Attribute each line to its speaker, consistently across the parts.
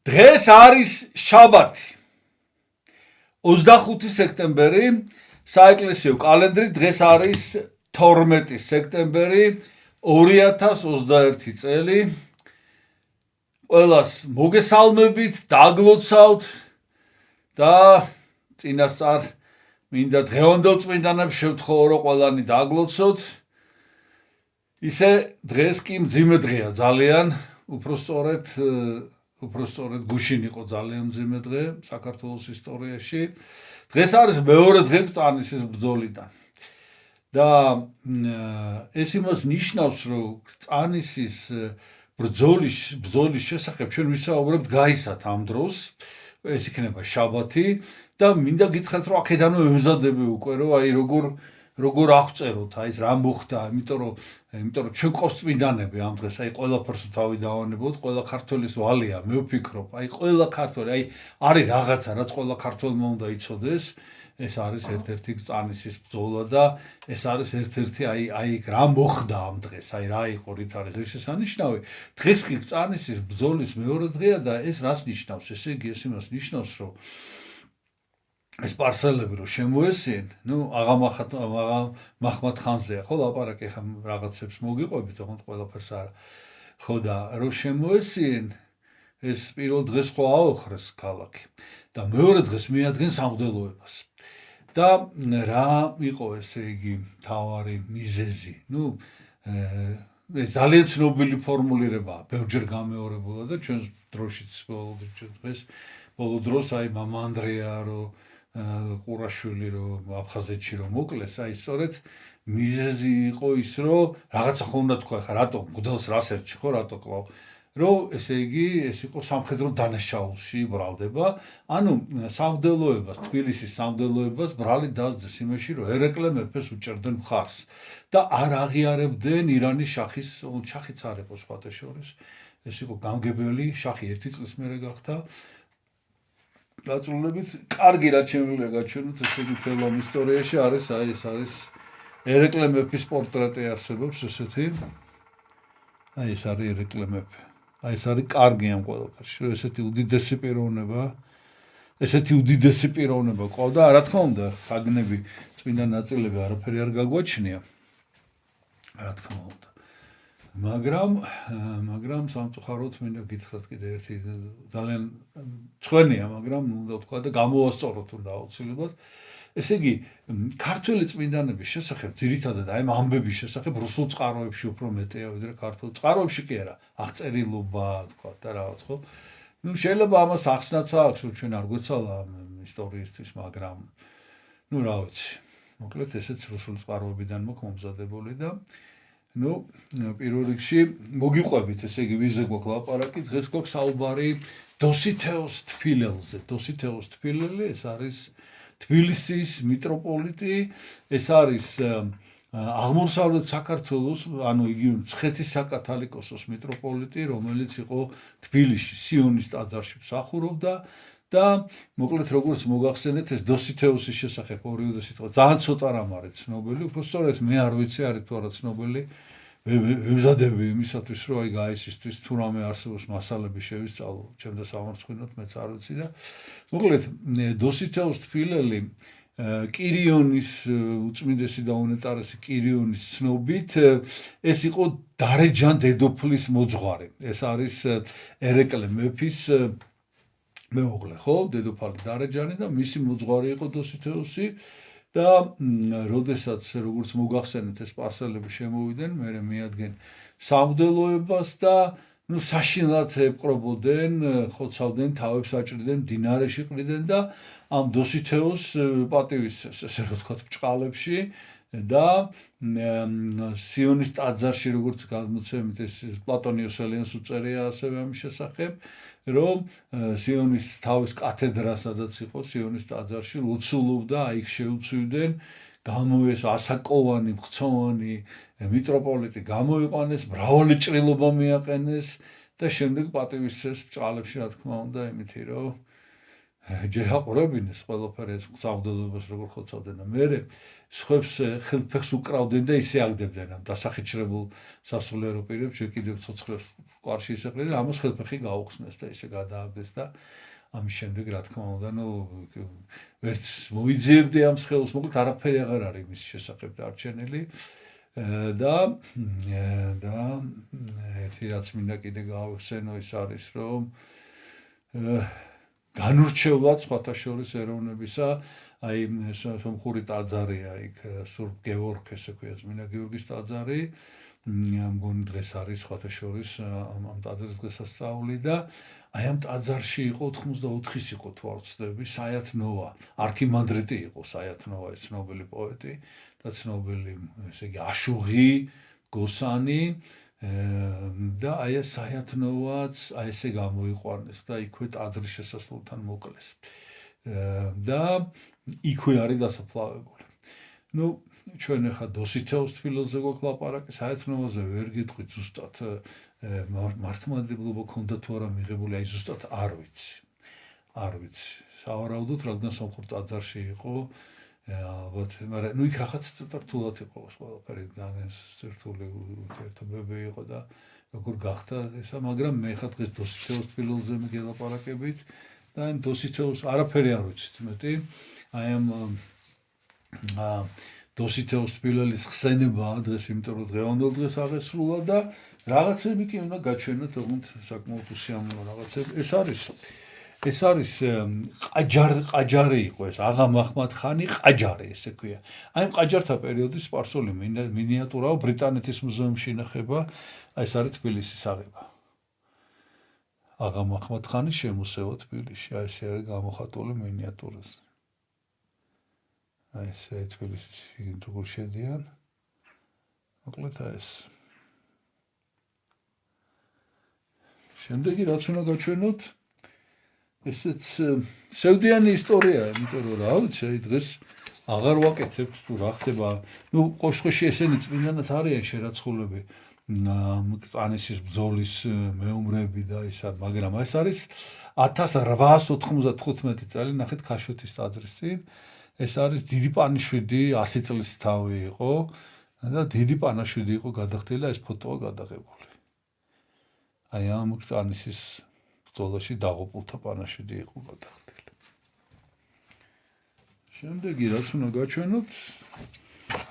Speaker 1: დღეს არის შაბათი 25 სექტემბერი საეკლესიო კალენდრი დღეს არის 12 სექტემბერი 2021 წელი ყველას მოგესალმებით დაგლოცავთ და წინასწარ მინდა დღევანდელ წმინდანებს შევთხოვო რომ ყველანი დაგლოცოთ ისე დღეს კი მძიმე დღეა ძალიან უფრო სწორედ გუშინ იყო ძალიან მძიმე დღე საქართველოს ისტორიაში დღეს არის მეორე დღე წანისის ბრძოლიდან და ეს იმას ნიშნავს რომ წანისის ბრძოლის შესახებ ჩვენ ვისაუბრებთ გაისად ამ დროს ეს იქნება შაბათი და მინდა გითხრათ რომ აქედანო ემზადები უკვე რომ აი როგორ აღწეროთ აი ეს რა მოხდა იმიტომ რომ ჩვენ ყავს წმინდანები ამ დღეს აი ყველაფერს თავი დავანებოთ ყველა ქართველის ვალია მე ვფიქრობ აი ყველა ქართველი აი არის რაღაცა რაც ყველა ქართველმა უნდა იცოდეს ეს არის ერთ-ერთი წანისის ბრძოლა და ეს არის ერთ-ერთი აი რა მოხდა ამ დღეს აი რა იყო რით არის ღირსშესანიშნავი დღეს კი წანისის ბრძოლის მეორე დღეა და ეს რას ნიშნავს ესე იგი ეს იმას ნიშნავს რომ ეს პარსელები რომ შემოესიენ, აღა მახმად ხანზეა, ხო, ლაპარაკი ხა რაღაცებს მოგიყვებით, თქო, ყველაფერს არა. ხო და რომ შემოესიენ, ეს პირველ დღეს ხო აოხრეს ქალაქი და მეორე დღეს მიადგენს სამღვდელოებას. და რა იყო ესე იგი თავარი მიზეზი? ძალიან ცნობილი ფორმულირებაა, ბევრჯერ გამეორებულა და ჩვენს დროშიც ბოლო დროს აი მამა ანდრეა რომ ყურაშვილი რომ აფხაზეთში რომ მოკლეს, აი სწორედ მიზეზი იყო ის რომ რაღაცა ხომ უნდა თქვა ხა რატო მგდელს რას ერჩი ხო რატო კლავ რომ ესე იგი ეს იყო სამხედრო დანაშაულში ბრალდება ანუ სამღვდელოებას თბილისის სამღვდელოებას ბრალი დასძეს იმაში რომ ერეკლე მეფეს უჭერდნენ მხარს და არ აღიარებდნენ ირანის შახიც არ იყო სხვათა შორის ეს იყო გამგებელი შახი ერთი წლის მერე გახდა დაწვრილებით კარგი რაც შემიძლია გაჩვენოთ ესე იგი თელ ამ ისტორიაში არის აი ეს არის ერეკლე მეფის პორტრეტი არსებობს ესეთი აი ეს არის ერეკლე მეფე აი ეს არის კარგი ამ ყველაფერში რომ ესეთი უდიდესი პიროვნება ყავდა რა თქმა უნდა საგნები წმინდა ნაწილები არაფერი არ გაგვაჩნია რა თქმა უნდა მაგრამ სამწუხაროდ მინდა გითხრათ კიდე ერთი ძალიან ჩვენია მაგრამ უნდა ვთქვა და გამოვასწოროთ უნდა აუცილებლად ესე იგი ქართველი წმინდანების შესახებ ძირითადად აი ამბების შესახებ რუსულ წყაროებში უფრო მეტია ვიდრე ქართულ წყაროებში კი არა აღწერილობა თქვა და რაღაც ხო შეიძლება ამას ახსნაც აქვს რომ ჩვენ არ გვეცალა ისტორიისთვის მაგრამ რა ვიცი მოკლედ ესეც რუსულ წყაროებიდან მოქვს მომზადებული და პირველ რიგში მოგიყვებით, ესე იგი ვიზე გვაქვს ლაპარაკი, დღეს გვაქვს საუბარი დოსითეოს თბილელზე. დოსითეოს თბილელი, ეს არის თბილისის მიტროპოლიტი, ეს არის აღმოსავლეთ საქართველოს, ანუ იგი მცხეთის საკათალიკოსოს მიტროპოლიტი, რომელიც იყო თბილისში, სიონის ტაძარში მსახურობდა და მოკლედ როგორც მოგახსენეთ ეს დოსითეოსის შესახებ ორივე სიტყვა ძალიან ცოტა რამ არის ცნობილი, უფრო სწორედ მე არ ვიცი არის თუ არა ცნობილი ვემზადები იმისათვის რომ აი გაისისთვის თუ რამე არსებობს მასალები შევისწავლო ჩემდა სამარცხინოთ მეც არ ვიცი და მოკლედ დოსითეოს თბილელი კირიონის უწმინდესი და უნეტარესი კირიონის ცნობით ეს იყო დარეჯან დედოფლის მოძღვარი ეს არის ერეკლე მეფის მეუღლე ხო დედოფალი დარეჯანი და მისი მოძღვარი იყო დოსითეოსი და როდესაც როგორც მოგახსენეთ ეს პარსელები შემოვიდნენ მე მიადგენ სამღვდელოებას და საშინლად ეპყრობოდნენ ხოცავდნენ თავებს აჭრიდნენ დინარეში ყრიდნენ და ამ დოსითეოს პატივისცემს ესე რომ ვთქვათ ბჭყალებში და სიონის ტაძარში როგორც გადმოცემით ეს პლატონ იოსელიანს უწერია ასევე ამის შესახებ რომ სიონის თავის კათედრა სადაც იყო სიონის ტაძარში ლოცულობდა იქ შეუცვლიდნენ გამოეს ასაკოვანი მხცოვანი მიტროპოლიტი გამოიყვანეს მრავალი ჭრილობა მიაყენეს და შემდეგ პატივისცემს ბჭყალებში რა თქმა უნდა იმითი რომ ჯერ აყურებინეს ყველაფერი ეს საავადმყოფოს როგორ ხოცავდნენ და მე სხვებს ხელფეხს უკრავდნენ და ისე აგდებდნენ ამ დასახიჩრებულ სასულიერო პირებს ჯერ კიდევ ცოცხლებს კვარში ისეყრნენ და ამას ხელფეხი გაუხსნეს და ისე გადააგდეს და ამის შემდეგ რა თქმა უნდა ნუ ვერც მოიძიებდი ამ ხელს მოკლედ არაფერი აღარ არის მის შესახებ დარჩენილი და ერთი რაც მინდა კიდე გავხსენო ის არის რომ განურჩევლად სხვათა შორის ეროვნებისა აი სომხური ტაძარია იქ სურბ გეორგ ესე ქვია წმინდა გიორგის ტაძარი მგონი დღეს არის სხვათა შორის ამ ტაძრის დღესასწაული და აი ამ ტაძარში იყო 84-ის იყო თუ არ ვცდები საიათნოვა არქიმანდრიტი იყო საიათნოვა ეს ცნობილი პოეტი და ცნობილი ესე იგი აშუღი გოსანი და აი ეს საიათნოვაც აი ესე გამოიყვანეს და იქვე ტაძრის შესასვლელთან მოკლეს და იქვე არის დასაფლავებული. ნუ ჩვენ ახლა დოსითეოს თბილელზე გვაქვს ლაპარაკი, საიათნოვაზე ვერ გიტყვით ზუსტად მართლმადიდებლობა ქონდა თუ არა მიღებული, აი ზუსტად არ ვიცი. სავარაუდოდ რადგან სომხურ ტაძარში იყო ალბათ, მაგრამ ნუ იქ რაღაც რთულად იყო ყველაფერი, განსწრთული ურთიერთობები იყო და როგორ გახდა ესა, მაგრამ მე ხა დღეს დოსითეოს თბილელზე მიგელაპარაკებით და ამ დოსითეოს არაფერი არ ვიცით მეტი. აი ამ დოსითეოს თბილელის ხსენება დღეს, იმიტომ რომ დღევანდელ დღეს აღესრულა და რაღაცები კი უნდა გაჩვენოთ, თუმცა საკმაოდ უსიამოვნო რაღაცები. ეს არის ყაჯარი იყო ეს აღა მაჰმად ხანი ყაჯარი ესე ქვია. აი ყაჯართა პერიოდის სპარსული მინიატურაა ბრიტანეთის მუზეუმში ინახება, აი ეს არის თბილისის აღება. აღა მაჰმად ხანის შემოსევა თბილისში, აი ეს არის გამოხატული მინიატურაზე. აი ეს თბილისის როგორ შედიან. მოკლედ აი ეს. შემდეგი რაც უნდა გაჩვენოთ ესეც სევდიანი ისტორიაა, იმიტომ რომ რა ვიცი, აი დღეს აღარ ვაკეთებთ თუ რა ხდება. ნუ ყოშყოში ესენი წმინდანად არიან შერაცხულები, მკრწანისის ბრძოლის მეომრები და ისა, მაგრამ ეს არის 1895 წელი, ნახეთ ქაშვეთის ტაძრის წინ. ეს არის დიდი პანიშვილი 100 წლის თავი იყო და დიდი პანაშვილი იყო გადახდილი და ეს ფოტოა გადაღებული. აი ამ მკრწანისის ბრძოლაში დაღუპულთა პანაშვილი იყო გადახდილი. შემდეგი რაც უნდა გაჩვენოთ,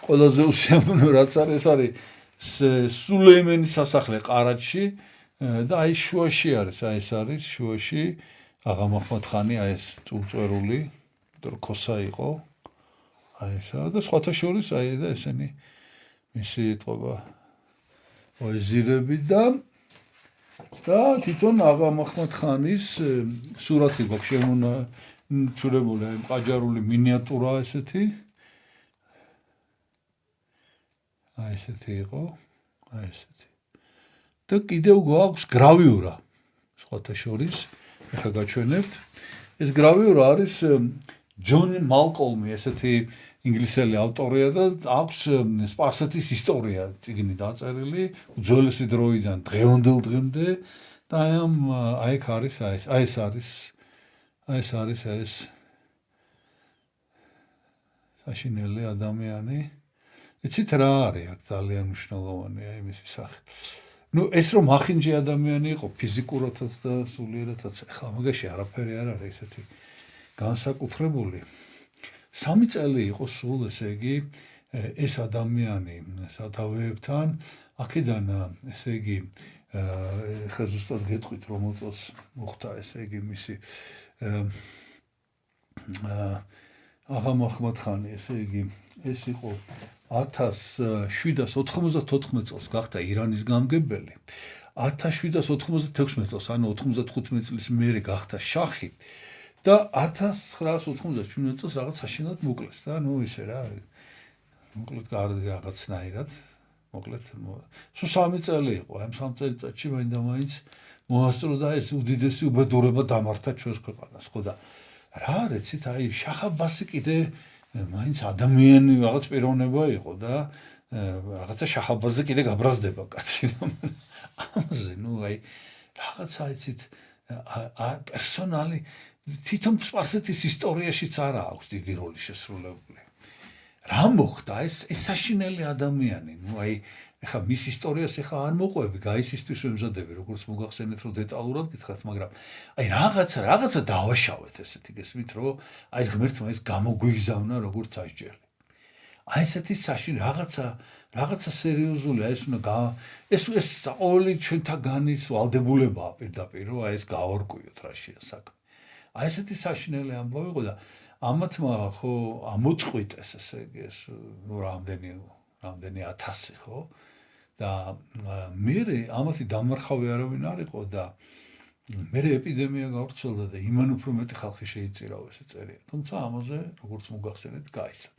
Speaker 1: ყველაზე უსიამოვნო რაც არის, ეს არის სულეიმანის სასახლე ყარაჯში და აი შუაში არის, აი ეს არის შუაში აღა მაჰმად ხანი, აი ეს წურწვერული, იმიტომ რომ ქოსა იყო. აი ესა და სხვათა შორის აი და ესენი მისი ეთყობა ვეზირები და თვითონ აღა მაჰმად ხანის სურათი გვაქვს შემონახული, აი ყაჯარული მინიატურა ესეთი. აი ესეთი იყო, აი ესეთი. და კიდევ გვაქვს გრავიურა სხვათა შორის, ახლა გაჩვენებთ. ეს გრავიურა არის ჯონ მალკოლმი, ესეთი ინგლისელი ავტორია და აქვს სპარსეთის ისტორია წიგნი დაწერილი უძველესი დროიდან დღევანდელ დღემდე და აი ეს არის საშინელი ადამიანი. იცით რა არის აქ ძალიან მნიშვნელოვანია იმისი სახე. ნუ ეს რომ ახინჯი ადამიანი იყო ფიზიკურადაც და სულიერადაც, ახლა მაგაში არაფერი არ არის ესეთი განსაკუთრებული. 3 წელი იყო სულ, ესე იგი, ეს ადამიანი სათავეებთან, აქედან, ესე იგი, ხა ზუსტად გეტყვით, რომელ წელს მოხდა, ესე იგი, მისი აღა მაჰმად ხანი, ესე იგი, ეს იყო 1794 წელს გახდა ირანის გამგებელი. 1796 წელს, ანუ 95 წლის მერე გახდა შახი. და 1997 წელს რაღაც საშინლად მოკლეს და ნუ ისე რა მოკლედ რაღაცნაირად მოკლედ სულ 3 წელი იყო ამ 3 წელიწადში მაინც მოასწრო და ეს უდიდესი უბედურება დამართა ჩვენს ქვეყანას ხო და რა რეცით აი შაჰ აბასი კიდე მაინც ადამიანი რაღაც პიროვნება იყო და რაღაცა შაჰ აბასზე კიდე გაბრაზდება კაცი ამაზე ნუ აი რაღაცა იცით პერსონალი თვითონ სპარსეთის ისტორიაშიც არა აქვს დიდი როლი შესრულებული. რა მოხდა ეს საშინელი ადამიანი, ნუ აი ეხა მის ისტორიას ეხა არ მოყვები, გაისისთვის ვემზადები, როგორც მოგახსენეთ, რომ დეტალურად გითხრათ, მაგრამ აი რაღაცა დავაშავეთ ესეთი გესმით, რომ აი ღმერთმა ეს გამოგვიგზავნა როგორც ასჯელი. აი ესეთი საშინელი რაღაცა სერიოზულია, ეს ყოველი ჩვენთაგანის ვალდებულებაა პირდაპირ, რომ აი ეს გავარკვიოთ რა შეა საქმე. აი ესეთი საშინელი ამბავი იყო და ამათმა ხო ამოწყვიტეს ესე იგი ეს რამდენი 1000 ხო და მე ამათი დამარხავი არავინ არ იყო და მე ეპიდემია გავრცელდა და იმან უფრო მეტი ხალხი შეიწირავ ესე წერია. თუმცა ამაზე როგორც მოგახსენეთ გაისად.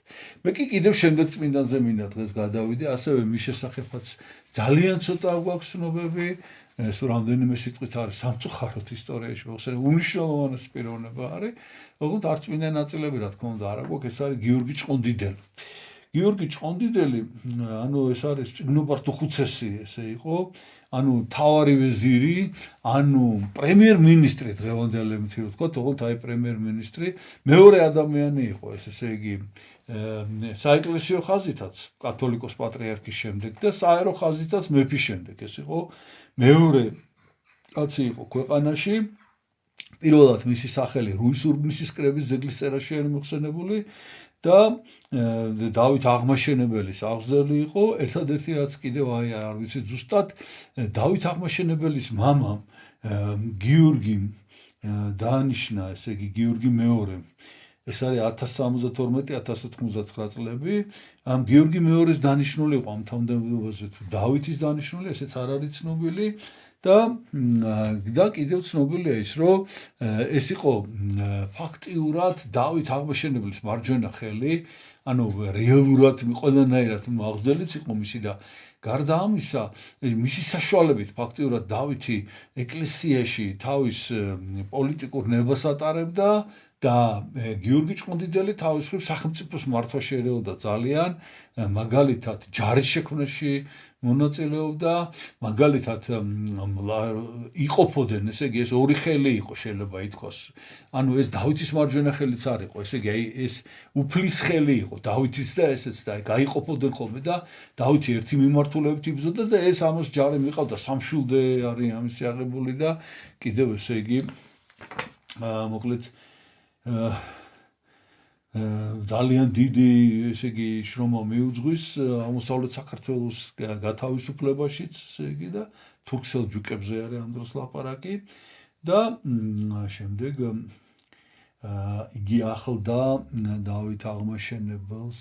Speaker 1: მე კი კიდევ შემდეგ წმინდანზე მინდა დღეს გადავიდე, ასევე მის შესახებაც ძალიან ცოტა გვაქვს ცნობები. ეს რამდენიმე სიტყვით არის სამწუხაროდ ისტორიაში მოხსენე უნიშნულოვანესი პიროვნება არის, როგორც არც წმინდა ნაწილები რა თქმა უნდა არ აქვს, ეს არის გიორგი ჭყონდიდელი. გიორგი ჭყონდიდელი, ანუ ეს არის წიგნობართუხუცესი ესე იყო, ანუ მთავარი ვეზირი, ანუ პრემიერ-მინისტრი დღევანდელი ვთქვა, თქო აი პრემიერ-მინისტრი, მეორე ადამიანი იყო ეს ესე იგი საეკლესიო ხაზითაც კათოლიკოს პატრიარქის შემდეგ და საერო ხაზითაც მეფის შემდეგ ეს იყო მეორე კაცი იყო ქვეყანაში. პირველად მისი სახელი რუის ურბნისის კრების ძეგლის წერაში არის მოხსენებული და დავით აღმაშენებელის აღზრდელი იყო. ერთადერთი რაც კიდევ აი არ ვიცი ზუსტად დავით აღმაშენებელის მამამ გიორგი დაანიშნა, ესე იგი გიორგი მეორე. ეს არის 1072-1099 წლები. ამ გიორგი მეორის დანიშნული იყო ამ თანამდებობაზე თუ დავითის დანიშნული, ესეც არ არის ცნობილი და კიდევ ცნობილია ის, რომ ეს იყო ფაქტიურად დავით აღმაშენებლის მარჯვენა ხელი, ანუ რეალურად ყველანაირად აღზრდილიც იყო მისი და გარდა ამისა, მისი საშუალებით ფაქტიურად დავითი ეკლესიაში თავის პოლიტიკურ ნებას ატარებდა და გიორგი ჭყონდიდელი თავის მხრივ სახელმწიფოს მართვა შეერეოდა ძალიან, მაგალითად ჯარის შექმნაში მონაწილეობდა, მაგალითად იყოფოდნენ, ესე იგი ეს ორი ხელი იყო შეიძლება ითქვას. ანუ ეს დავითის მარჯვენა ხელიც არ იყო, ესე იგი ეს უფლის ხელი იყო, დავითიც და ესეც და გაიყოფოდნენ ხოლმე და დავითი ერთი მიმართულებით იბრძოდა და ეს ამას ჯარი მიყავდა, სამშვილდე არის ამის აღებული და კიდევ ესე იგი მოკლედ ძალიან დიდი ესე იგი შრომა მიუძღვის აღმოსავლეთ საქართველოს გათავისუფლებაშიც, ესე იგი და თურქ-სელჯუკებზე არის ამ დროს ლაპარაკი და შემდეგ იგი ახლდა დავით აღმაშენებელს,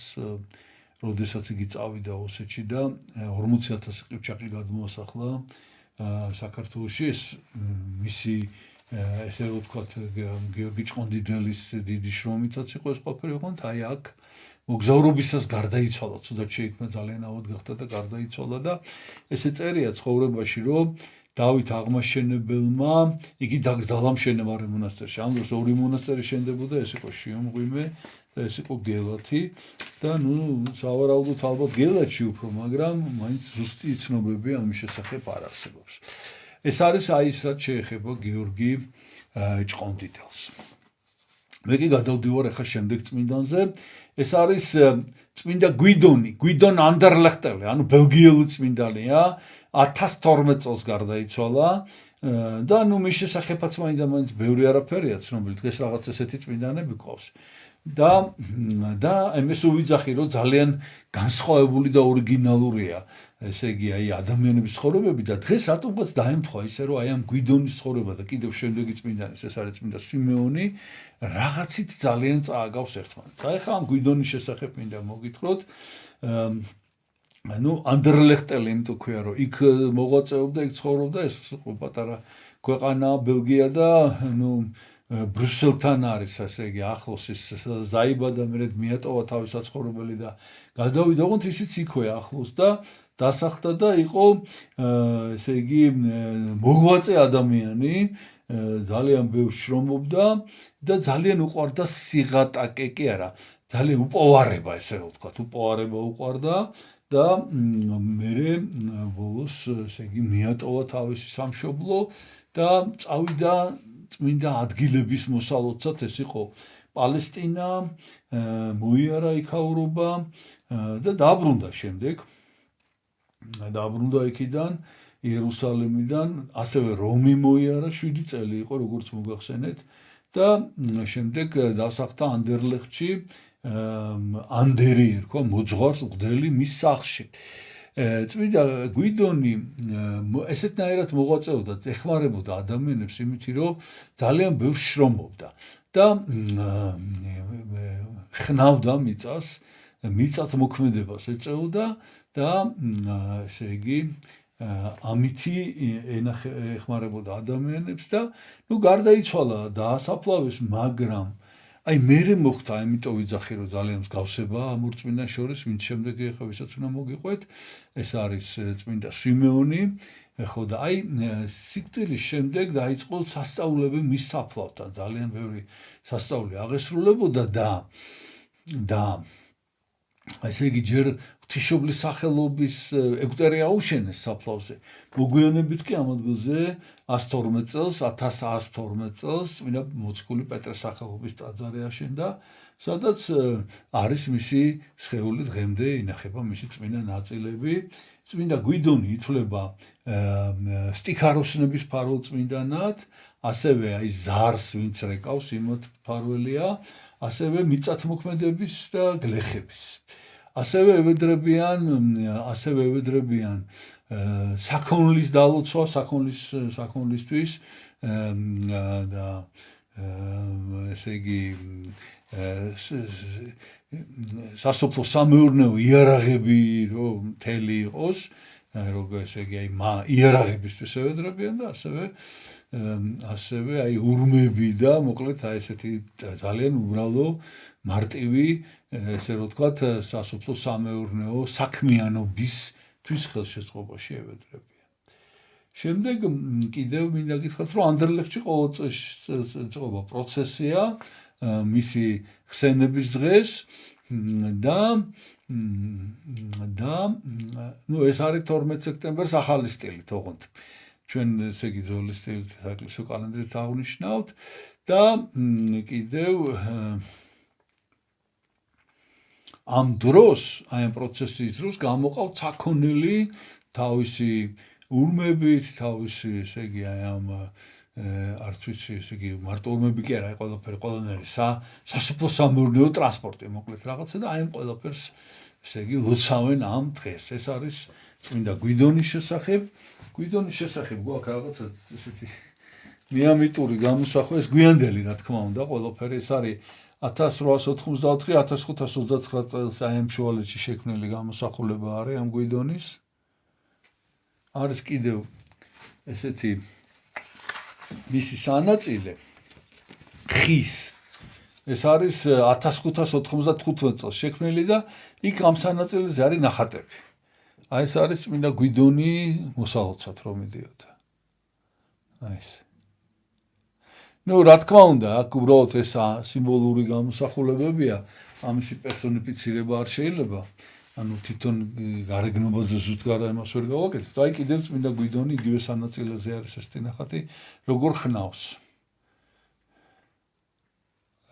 Speaker 1: როდესაც იგი წავიდა ოსეთში და 40,000 ყივჩაყი გადმოასახლა საქართველოში. ეს მისი ესე ვთქვათ გიორგი ჭყონდიდელის დიდი შრომითაც იყო ეს ყოფილი, ოღონდ აი აქ მოგზაურობისას გარდაიცვალა, ცუდად შეიქმნა, ძალიან ავად გახდა და გარდაიცვალა და ესე წერია ცხოვრებაში, რომ დავით აღმაშენებელმა იგი დაკრძალა მშენებარე მონასტერში. ამ დროს ორი მონასტერი შენდებოდა, ეს იყო შიომღვიმე და ეს იყო გელათი და ნუ სავარაუდოდ ალბათ გელათში უფრო, მაგრამ მაინც ზუსტი ცნობები ამის შესახებ არ არსებობს. ეს არის აი ის რაც შეეხება გიორგი ჭყონდიდელს. მე კი გადავდივარ ახლა შემდეგ წმინდანზე. ეს არის წმინდა გვიდონ ანდერლეხტელი, ანუ ბელგიელი წმინდანია, 1012 წელს გარდაიცვალა და ნუ მის შესახებაც მაინც ბევრი არაფერია ცნობილი. დღეს რაღაც ესეთი წმინდანები გვყავს. და ამას უვიძახი, რომ ძალიან განსხვავებული და ორიგინალურია, ესე იგი აი ადამიანების ცხოვრებები და დღეს რატომღაც დაემთხვა ისე, რომ აი ამ გვიდონის ცხოვრება და კიდევ შემდეგი წმინდანის, ეს არის წმინდა სვიმეონი, რაღაცით ძალიან წააგავს ერთმანეთს. აი ხა ამ გვიდონის შესახებ მინდა მოგითხროთ. ანუ ანდერლეხტელი იმიტომ ქვია, რომ იქ მოღვაწეობდა, იქ ცხოვრობდა, ეს პატარა ქვეყანა ბელგია და ნუ ბრუსელთან არის, ასე იგი ახლოს ის დაიბადა, მერე მიატოვა თავის საცხოვრებელი და გადავიდა, ოღონდ ისიც იქვე ახლოს და დასახლდა და იყო ესე იგი მოღვაწე ადამიანი, ძალიან ბევრს შრომობდა და ძალიან უყვარდა სიღატაკე კი არა, ძალიან უპოვარება, ესე რომ ვთქვათ, უპოვარება უყვარდა და მერე ბოლოს ესე იგი მიატოვა თავისი სამშობლო და წავიდა წმინდა ადგილების მოსალოდსაც, ეს იყო პალესტინა, მოიარა იქაურობა და დაბრუნდა შემდეგ. დაბრუნდა იქიდან იერუსალიმიდან, ასევე რომი მოიარა 7 წელი იყო, როგორც მოგახსენეთ და შემდეგ დასახლდა ანდერლეხტში, ანდერი ერქვა მოძღვარს მღვდელი მის სახლში. წმინდა გვიდონი ესეთნაირად მოღვაწეობდა, ეხმარებოდა ადამიანებს იმით, რომ ძალიან ბევრ შრომობდა და ხნავდა მიწათ მოქმედებას ეწეოდა და ესე იგი ამითი ეხმარებოდა ადამიანებს და გარდაიცვალა დაასაფლავეს, მაგრამ აი მერე მოხდა, ამიტომ ვიძახი, რომ ძალიან მსგავსებაა ამ ორ წმინდანს შორის, ვინც შემდეგ ეხლა ვისაც უნდა მოგიყვეთ, ეს არის წმინდა სვიმეონი, ხო და აი სიკვდილის შემდეგ დაიწყო სასწაულები მის საფლავთან, ძალიან ბევრი სასწაული აღესრულებოდა და ესე იგი ჯერ ღვთისმშობლის სახელობის ეგვტერი აუშენეს საფლავზე. მოგვიანებით კი ამ ადგილზე 1112 წელს წმინდა მოციქული პეტრეს სახელობის ტაძარი აშენდა, სადაც არის მისი სხეული, დღემდე ინახება მისი წმინდა ნაწილები. წმინდა გვიდონი ითვლება სტიქაროსნების მფარველ წმინდანად, ასევე აი ზარს ვინც რეკავს, იმათ მფარველია, ასევე მიწათმოქმედების და გლეხების. ასევე ევედრებიან საქონლის დალოცვა, საქონლისთვის და ესე იგი სასოფლო სამეურნეო იარაღები რომ მთელი იყოს, როგორ ესე იგი აი იარაღებისთვის ევედრებიან და ასევე აი ურმები და მოკლედ აი ესეთი ძალიან უბრალო მარტივი, ესე რომ ვთქვათ, სასოფლო სამეურნეო საქმიანობისთვის ხელშეწყობაში ევედრებიან. შემდეგ კიდევ მინდა გითხრათ, რომ ანდერლეხტში ყოველ წელს ეწყობა პროცესია მისი ხსენების დღეს და ეს არის 12 სექტემბერს ახალი სტილით, ოღონდ ჩვენ ესე იგი ძველი სტილით საეკლესიო კალენდრით აღნიშნავთ და კიდევ ამ დროს, აი ამ პროცესის დროს გამოყავთ საქონელი თავისი ურმებით, თავისი ესე იგი აი ამ არც ვიცი, ესე იგი მარტო ურმები კი არა, ყველანაირი სასოფლო სამეურნეო ტრანსპორტი, მოკლედ რაღაცა და აი ამ ყველაფერს ესე იგი ლოცავენ ამ დღეს. ეს არის წმინდა გვიდონის შესახებ. გვიდონის შესახებ გვაქვს რაღაცა ესეთი მიამიტური გამოსახვა, ეს გვიანდელი რა თქმა უნდა, ყველაფერი ეს არის 1884-1529 წელს აი ამ შუალედში შექმნილი გამოსახულება არის ამ გვიდონის. არის კიდევ ესეთი მისი სანაწილე ხის. ეს არის 1595 წელს შექმნილი და იქ ამ სანაწილეზე არის ნახატები. აი ეს არის წმინდა გვიდონი მოსალოცად რომ მიდიოდა. აი ეს. რა თქმა უნდა, აქ უბრალოდ ეს სიმბოლური გამოსახულებებია, ამისი პერსონიფიცირება არ შეიძლება. ანუ თვითონ გარეგნობაზე ზუსტად იმას ვერ გავაკეთებთ. აი კიდევ წმინდა გვიდონი იგივე სანაწილეზე არის ეს ნახატი, როგორ ხნავს.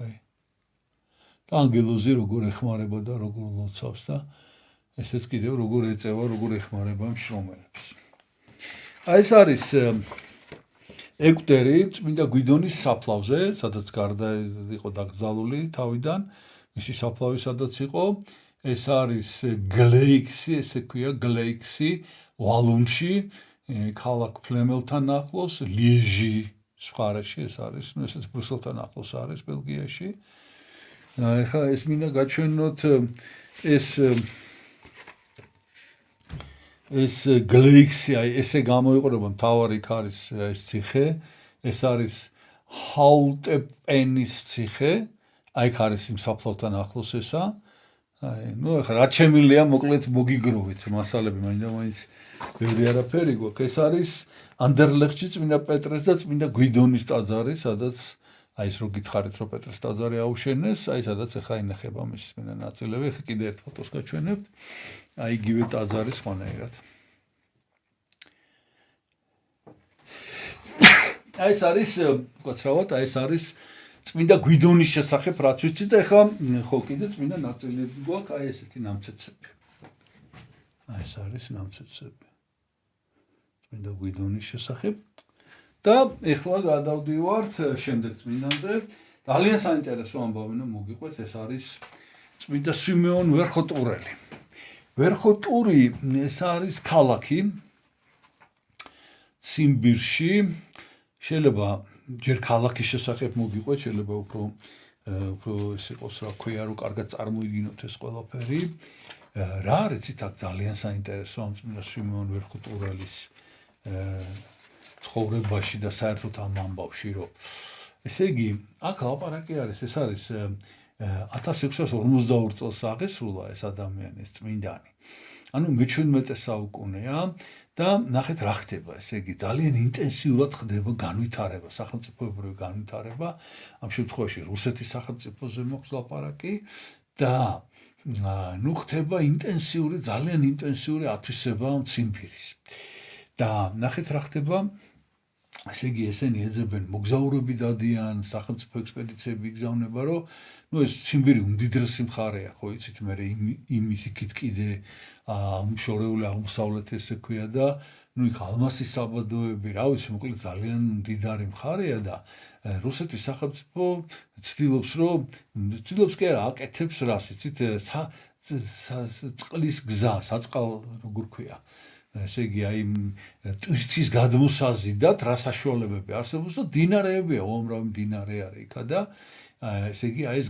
Speaker 1: აი. და ანგელოზი როგორ ეხმარება და როგორ ლოცავს და ესეც კიდევ როგორ ეწევა, როგორ ეხმარება მშრომელებს. აი ეს არის ეგვტერი წმინდა გვიდონის საფლავზე, სადაც გარდა იყო დაკრძალული თავიდან, მისი საფლავი სადაც იყო. ეს არის გლეიქსი, ესე ქვია გლეიქსი, ვალონში, ქალაქ ფლემელთან ახლოს, ლიეჟის მხარეში ეს არის, ესეც ბრუსელთან ახლოს არის, ბელგიაში. ეხლა ეს მინდა გაჩვენოთ ეს გლეიქსი, აი ესე გამოიყურება მთავარი ქარის ეს ციხე, ეს არის ჰაულტეპენის ციხე, აი ქარის იმ საფლავთან ახლოს ესა. ეხლა რა შემილია, მოკლედ მოგიგროვეთ მასალები, მაინდა-მაინც ბევრი არაფერი გვაქვს. ეს არის ანდერლეხტში წმინდა პეტრეს და წმინდა გვიდონის ტაძარი, სადაც აი ეს რო გითხარით, რომ პეტრეს ტაძარი აუშენეს, აი სადაც ეხლა ინახება მის წმინდა ნაწილები. ეხლა კიდე ერთ ფოტოს გაჩვენებთ. აი იგივე ტაძარი სხვანაირად. აი ეს არის უკაცრავად, აი ეს არის წმინდა გვიდონის შესახებ რაც ვიცი და ეხლა ხო კიდე წმინდა ნაწილები გვაქვს, აი ესეთი ნამცეცები. აი ეს არის ნამცეცები. წმინდა გვიდონის შესახებ. და ეხლა გადავდივართ შემდეგ წმინდანზე. ძალიან საინტერესო ამბავი მოგიყვეთ, ეს არის წმინდა სვიმეონ ვერხოტურელი. ვერხოტური ეს არის ქალაქი ციმბირში. შეიძლება ჯერ ქალაქის შესახებ მოგიყვეთ, შეიძლება უფრო ეს იყოს რა ქვია, რომ კარგად წარმოიდგინოთ ეს ყველაფერი. რა არის იცით აქ ძალიან საინტერესო ამ წმინდა სვიმეონ ვერხოტურელის ცხოვრებაში და საერთოდ ამ ამბავში, რომ ესე იგი, აქ ლაპარაკი არის, ეს არის 1642 წელს აღესრულა ეს ადამიანი, ეს წმინდანი. ანუ მე-17 საუკუნეა და ნახეთ რა ხდება, ესე იგი, ძალიან ინტენსიურად ხდება განვითარება, სახელმწიფოებრივი განვითარება. ამ შემთხვევაში რუსეთის სახელმწიფოზე მოხს ლაპარაკი და ნუ ხდება ძალიან ინტენსიური ათვისება ციმბირის. და ნახეთ რა ხდება, ესე იგი, ესენი ეძებენ მოგზაურები დადიან, სახელმწიფო ექსპედიციები იგზავნება, რომ ნუ ეს ციმბირი უმდიდრესი მხარეა, ხო იცით, მე იმის იქით კიდე შორეული აღმოსავლეთი ესე ქვია და ნუ იქ ალმასის საბადოები, რა ვიცი, მოკლედ ძალიან მდიდარი მხარეა და რუსეთის სახელმწიფო ცდილობს კი არა, აკეთებს რას, იცით, წყლის გზა, საწყალ როგორ ქვია. ესე იგი, აი ტვირთის გადმოსაზიდად რა საშუალებები არსებობს და დინარეებია, უამრავი დინარე არის იქა და ესე იგი, აი ეს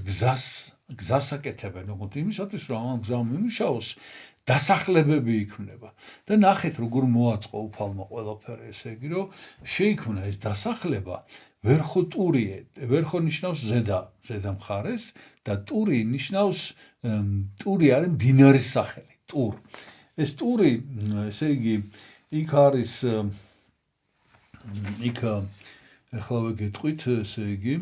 Speaker 1: გზას აკეთებენ, როგორც იმისათვის, რომ ამ გზამ იმუშაოს, დასახლებები იქმნება. და ნახეთ, როგორ მოაწყო უფალმა ყველაფერი, ესე იგი, რომ შეიქმნა ეს დასახლება, ვერხო ნიშნავს ზედა მხარეს და ტური ნიშნავს, ტური არის მდინარის სახელი, ტურ. ეს ტური, ესე იგი, იქ არის, იქ ახლა ვეგეტყვით, ესე იგი,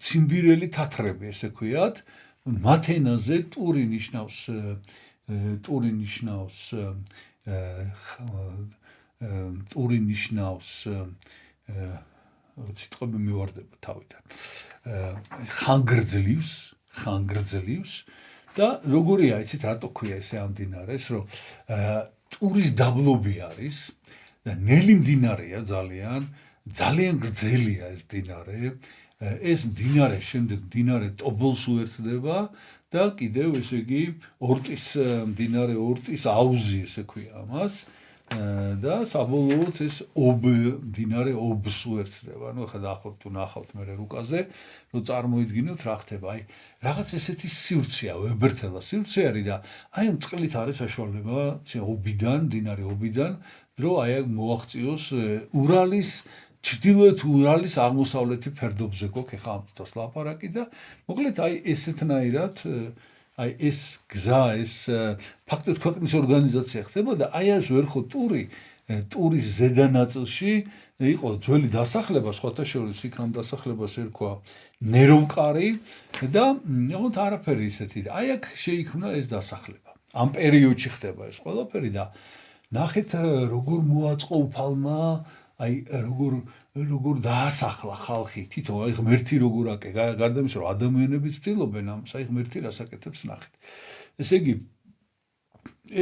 Speaker 1: ციმბირელი თათრები, ესე ქვიათ, მათ ენაზე ტური ნიშნავს სიტყვები მივარდება თავიდან. ხანგრძლივს და როგორია, იცით, რატო ქვია ესე ამ მდინარეს, რომ ტურის დაბლობი არის და ნელი მდინარეა ძალიან გრძელია ეს მდინარე. ეს მდინარე შემდეგ მდინარე ტობოლს უერთდება და კიდევ ესე იგი მდინარე ორტის აუზი ესე ქვია ამას და საბოლოოდ ეს მდინარე ობს უერთდება. ანუ ახლა დაახლოებით თუ ნახავთ მე რუკაზე, რომ წარმოიდგინოთ რა ხდება. აი რაღაც ესეთი სივრცეა, ვებერთელა სივრცე არის და აი ამ წყლით არის საშუალება მდინარე ობიდან, რომ აი მოაღწიოს ჩრდილოეთ ურალის აღმოსავლეთი ფერდობზე გვაქვს ახლა ამ წუთას ლაპარაკი და მოკლედ აი ესეთნაირად აი ეს გზა, ეს ფაქტობრივად ქვეყნის ორგანიზაცია ხდება და აი ეს ტურის ზედა ნაწილში იყო ძველი დასახლება, სხვათა შორის იქ ამ დასახლებას ერქვა ნერომკარი და ოღონდ არაფერი ისეთი და აი აქ შეიქმნა ეს დასახლება. ამ პერიოდში ხდება ეს ყველაფერი და ნახეთ როგორ მოაწყო უფალმა აი როგორ დაასახლა ხალხი თვითონ აი ღმერთი როგორ აკე გარდა იმისა რომ ადამიანები ცდილობენ ამას აი ღმერთი რას აკეთებს ნახეთ ესე იგი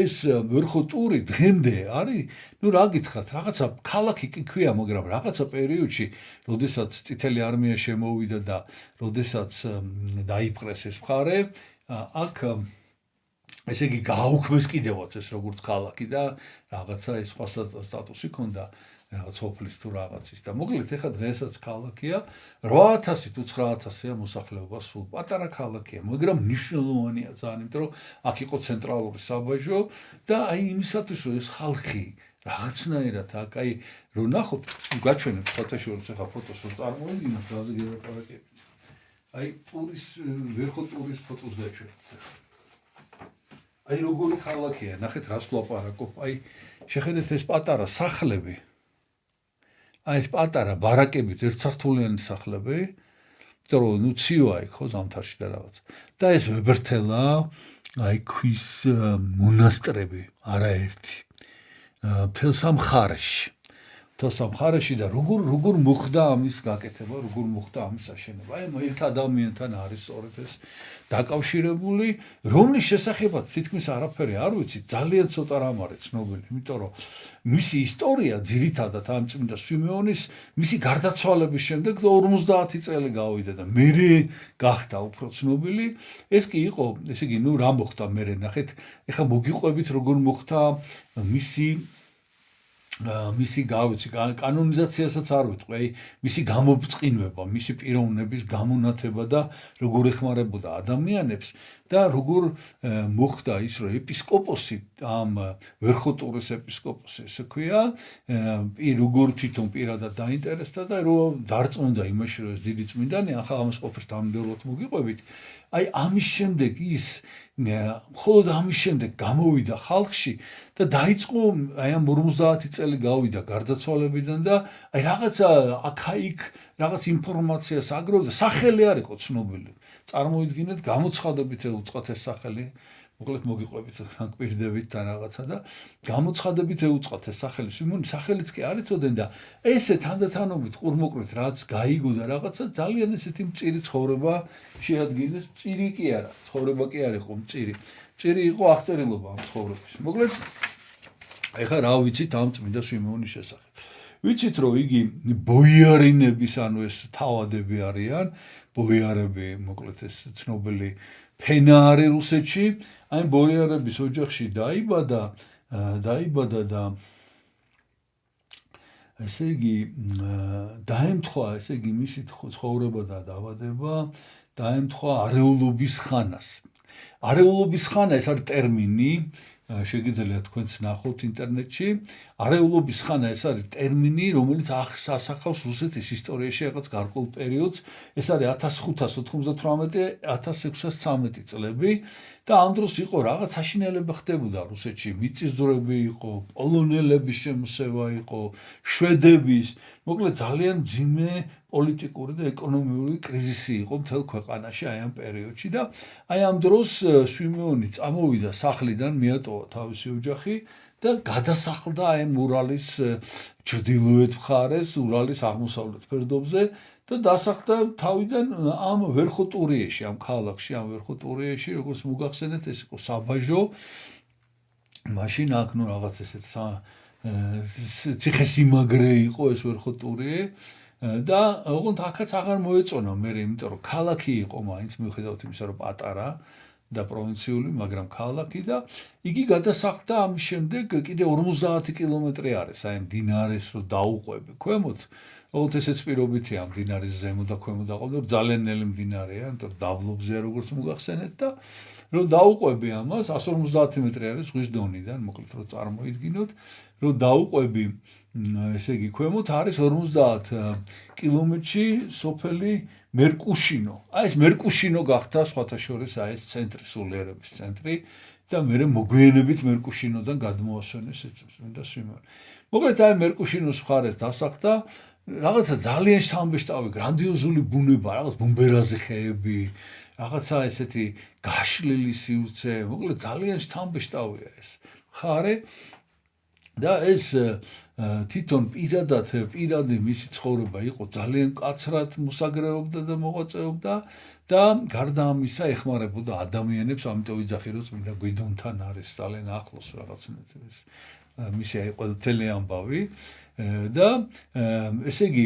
Speaker 1: ეს ვერხოტური დღემდე არის ნუ რა გითხრათ რაღაცა ქალაქი კი ქვია მაგრამ რაღაცა პერიოდში როდესაც წითელი არმია შემოვიდა და როდესაც დაიპყრეს ეს მხარე აქ ესე იგი გააუქმეს კიდევაც ეს როგორც ქალაქი და რაღაცა ეს სხვა სტატუსი ჰქონდა რაღაც ოფლის თუ რაღაცის და მოკლედ ეხლა დღესაც ქალაქია 8000 თუ 9000-ია მოსახლეობა სულ პატარა ქალაქია მაგრამ მნიშვნელოვანია ძალიან იმიტომ რომ აქ იყო ცენტრალური საბაჟო და აი იმისათვის რომ ეს ხალხი რაღაცნაირად აქ აი რომ ნახოთ გაჩვენებ ფოტოშოპს ეხლა ფოტოს რომ წარმოიდგინოთ რაზე გელაპარაკებით აი ვერხოტურის ფოტოს გაჩვენებთ აი როგორი ქალაქია ნახეთ რას ვლაპარაკობ აი შეხედეთ ეს პატარა სახლები აი ეს პატარა ბარაკებით ერთსართულიანი სახლები, იმიტომ რომ ნუ ცივა იქ ხო ზამთარში და რაღაც. და ეს ვებერთელა, აი ქვის მონასტრები, არაერთი. მთელ სამხარეში. მთელ სამხარეში და როგორ მოხდა ამის გაკეთება, როგორ მოხდა ამის აშენება. აი ერთ ადამიანთან არის სწორედ ეს დაკავშირებული, რომლის შესახებაც თითქმის არაფერი არ ვიცი, ძალიან ცოტა რამ არის ცნობილი, იმიტომ რომ მისი ისტორია ძირითადად ამ წმინდა სვიმეონის მისი გარდაცვალების შემდეგ 50 წელი გავიდა და მერე გახდა უფრო ცნობილი. ეს კი იყო, ესე იგი, რა მოხდა მერე, ნახეთ, ეხლა მოგიყვებით როგორ მოხდა მისი კანონიზაციასაც არ ვიტყვი, აი მისი გამობწყინვება, მისი პიროვნების გამონათება და როგორ ეხმარებოდა ადამიანებს და როგორ მოხდა ის, რომ ეპისკოპოსი ამ ვერხოტურის ეპისკოპოსი ესე ქვია, როგორ თვითონ პირადად დაინტერესდა და რომ დარწმუნდა იმაში, რომ ეს დიდი წმინდანი, ახლა ამას ყოფილს თანმიმდევრულად მოგიყვებით. აი ამის შემდეგ ის მხოლოდ ამის შემდეგ გამოვიდა ხალხში და დაიწყო აი ამ 50 წელი გავიდა გარდაცვალებიდან და აი რაღაცა აქა-იქ რაღაც ინფორმაციას აგროვდა, სახელი არ იყო ცნობილი. წარმოიდგინეთ, გამოცხადებით ეუწყათ ეს სახელი, მოკლედ მოგიყვებით განკვირდებით და რაღაცა და გამოცხადებით ეუწყათ ეს სახელი, სიმონი სახელიც კი არ იცოდნენ და ესე თანდათანობით ყურმოყრით რაც გაიგო და რაღაცა ძალიან ესეთი მწირი ცხოვრება შეადგინეს. მწირი კი არა, ცხოვრება კი არ იყო მწირი. მწირი იყო აღწერილობა ამ ცხოვრების. მოკლედ ეხლა რა ვიცით ამ წმინდა სვიმეონის შესახებ? ვიცით, რომ იგი ბოიარინების, ანუ ეს თავადები არიან, ბოიარები, მოკლედ ეს ცნობილი ფენა არის რუსეთში, აი ბოიარების ოჯახში დაიბადა და ესე იგი დაემთხვა, ესე იგი მისი ცხოვრება და დაბადება დაემთხვა არეულობის ხანას. არეულობის ხანა ეს არის ტერმინი, შეგიძლიათ თქვენც ნახოთ ინტერნეტში. არეულობის ხანა ეს არის ტერმინი, რომელიც ასახავს რუსეთის ისტორიაში რაღაც გარკვეულ პერიოდს. ეს არის 1598-1613 წლები და ამ დროს იყო რაღაც საშინელება ხდებოდა რუსეთში. მიწისძვრები იყო, პოლონელების შემოსევა იყო, შვედების, მოკლედ ძალიან მძიმე პოლიტიკური და ეკონომიური კრიზისი იყო მთელ ქვეყანაში აი ამ პერიოდში და აი ამ დროს სვიმეონი წამოვიდა სახლიდან, მიატოვა თავისი ოჯახი და გადასახლდა აი ურალის ჩრდილოეთ მხარეს, ურალის აღმოსავლეთ ფერდობზე და დასახლდა თავიდან ამ ვერხოტურიეში, ამ ქალაქში, ამ ვერხოტურიეში, როგორც მოგახსენეთ, ეს იყო საბაჟო. მაშინ აქ ნუ რაღაც ესეთ ციხესიმაგრე იყო ეს ვერხოტურიე და ოღონდ აქაც აღარ მოეწონა მე, იმიტომ რომ ქალაქი იყო მაინც მიუხედავად იმისა, რომ პატარა და პროვინციული, მაგრამ ქალაქი და იგი გადასახლდა ამის შემდეგ კიდე 50 კილომეტრი არის აი მდინარეს რომ დაუყვები ქვემოთ. ოღონდ ესეც პირობითია ამ მდინარის ზემო და ქვემო დაყოლდა, ძალიან ნელი მდინარეა, იმიტომ რომ დაბლობზეა როგორც მოგახსენეთ და რომ დაუყვები ამას 150 მეტრი არის ზღვის დონიდან, მოკლედ რომ წარმოიდგინოთ, რომ დაუყვები ესე იგი ქვემოთ არის 50 კილომეტრში სოფელი მერკუშინო. აი ეს მერკუშინო გახდა სხვათა შორის აი ეს ცენტრი, სულიერების ცენტრი და მე მოგვიანებით მერკუშინოდან გადმოასვენეს წმინდა სვიმეონი. მოკლედ აი მერკუშინოს მხარეს დასახლდა, რაღაცა ძალიან შთამბეჭდავი, გრანდიოზული ბუნება, რაღაც ბუმბერაზი ხეები, რაღაცა ესეთი გაშლილი სივრცე, მოკლედ ძალიან შთამბეჭდავია ეს მხარე და ეს თვითონ პირადი მისი ცხოვრება იყო ძალიან მკაცრად მოსაგრეობდა და მოღვაწეობდა და გარდა ამისა ეხმარებოდა ადამიანებს, ამიტომ ვიძახი რომ წმინდა გვიდონთან არის ძალიან ახლოს რაღაცნაირად ეს მისი აი ყველთელი ამბავი და ესე იგი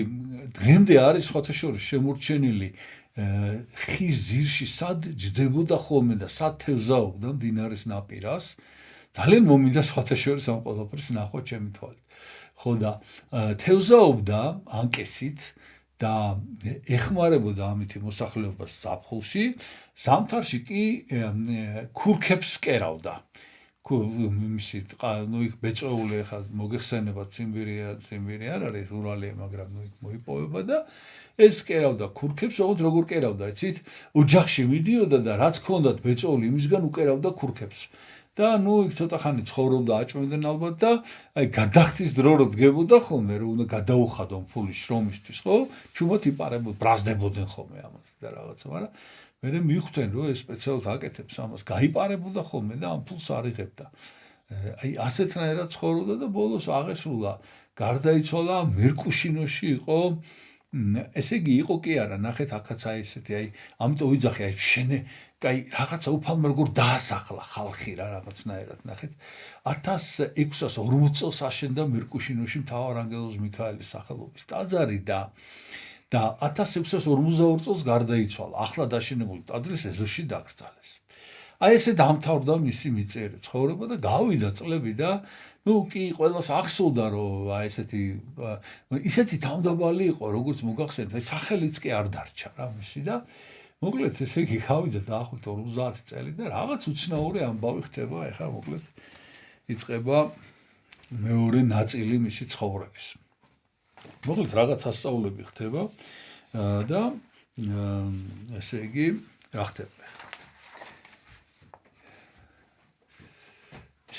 Speaker 1: დღემდე არის სხვათა შორის შემორჩენილი ხის ძირში სად ჯდებოდა ხოლმე და სად თევზაობდა მდინარის ნაპირას. ძალიან მომინდა სხვათა შორის ამ ყველაფერს ნახვა ჩემი თვალით. ხო და თევზაობდა ანკესით და ეხმარებოდა ამითი მოსახლეობას ზაფხულში, ზამთარში კი ქურქებს კერავდა. მისი ნუ იქ ბეწვეული ახლა მოგეხსენებათ ციმბირი არ არის ურალია, მაგრამ ნუ იქ მოიპოვება და ეს კერავდა ქურქებს, ოღონდ როგორ კერავდა, იცით? ოჯახში მიდიოდა და რაც ჰქონდათ ბეწვეული, იმისგან უკერავდა ქურქებს. და ნუ იქ ცოტა ხანი ცხოვრობდა, აჭმევდნენ ალბათ და აი გადახდის დრო რო დგებოდა ხოლმე, რომ უნდა გადაუხადონ ფული შრომისთვის, ხო? ჩუმად იპარებოდნენ, ბრაზდებოდნენ ხოლმე ამას და რაღაცა, მაგრამ მე მიხვდნენ, რომ ეს სპეციალურად აკეთებს ამას, გაიპარებოდა ხოლმე და ამ ფულს არ იღებდა. აი ასეთნაირად ცხოვრობდა და ბოლოს აღესრულა. გარდაიცვალა მერკუშინოში იყო ესე იგი იყო კი არა ნახეთ აქაც აი ესეთი აი ამიტომ ვიძახი აი შენე აი რაღაცა უფალმა როგორ დაასახლა ხალხი რა რაღაცნაირად ნახეთ 1640 წელს აშენდა მერკუშინოში მთავარ ანგელოზ მიქაელის სახელობის ტაძარი და 1642 წელს გარდაიცვალა ახლა დაშენებული ტაძრის ეზოში დაკრძალეს აი ესე დამთავრდა მისი მიწიერი ცხოვრება და გავიდა წლები და ну კი ყველას ახსოვდა რომ აი ისეთი თავდაბალი იყო როგორც მოგახსენებთ აი სახელიც კი არ დარჩა რა მისი და მოკლედ ესე იგი გავიდა დაახლოებით 50 წელი და რაღაც უცნაური ამბავი ხდება ეხლა მოკლედ იწყება მეორე ნაწილი მისი ცხოვრების მოკლედ რაღაც ასწავლები ხდება და ესე იგი რა ხდება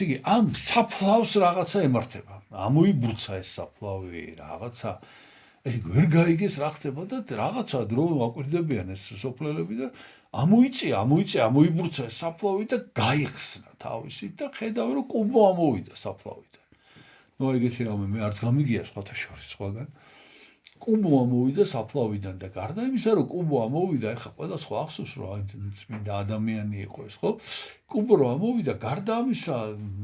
Speaker 1: იგი ამ საფლავს რაღაცა ემართება. ამოიბრუცა ეს საფლავი რაღაცა ესე ვერ გაიგეს რა ხდება და რაღაცა დრო აკვირდებიან ეს სოფლელები და ამოიბრუცა ეს საფლავი და გაიხსნა თავისით და ხედავ რომ კუბო ამოვიდა საფლავიდან. ნუ ეგეთი რამე მე არც გამიგია სხვათა შორის სხვაგან. კუბო ამოვიდა საფლავიდან და გარდა იმისა რომ კუბო ამოვიდა ეხლა ყველა სხვა ახსოვს რომ წმინდა ადამიანი იყო ეს ხო კუბო რომ ამოვიდა გარდა ამისა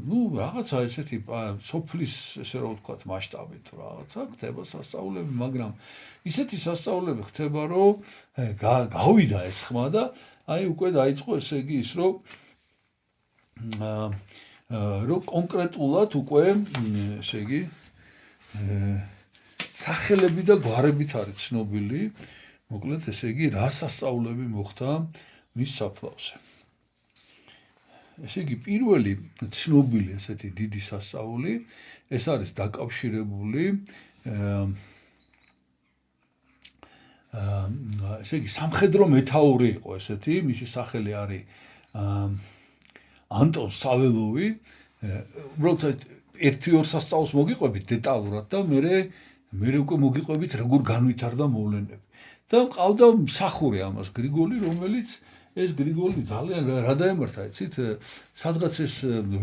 Speaker 1: ნუ რაღაცა ესეთი სოფლის ესე რომ ვთქვათ მასშტაბით რაღაცა ხდება სასწაულები მაგრამ ისეთი სასწაულები ხდება რომ გავიდა ეს ხმა და აი უკვე დაიწყო ესე იგი ის რომ კონკრეტულად უკვე ესე იგი სახელები და გვარებით არის ცნობილი, მოკლედ ესე იგი რა სასწაულები მოხდა მის საფლავზე. ესე იგი პირველი ცნობილი ესეთი დიდი სასწაული ეს არის დაკავშირებული ესე იგი სამხედრო მეთაური იყო ესეთი, მისი სახელი არის ანტონ საველოვი, უბრალოდ ერთ-ორ სასწაულს მოგიყვებით დეტალურად და მე უკვე მოგიყვებით როგორ განვითარდა მოვლენები. და მყავდა მსახური ამას გრიგოლი, რომელიც ეს გრიგოლი ძალიან რა დაემართა, იცით, სადღაც ეს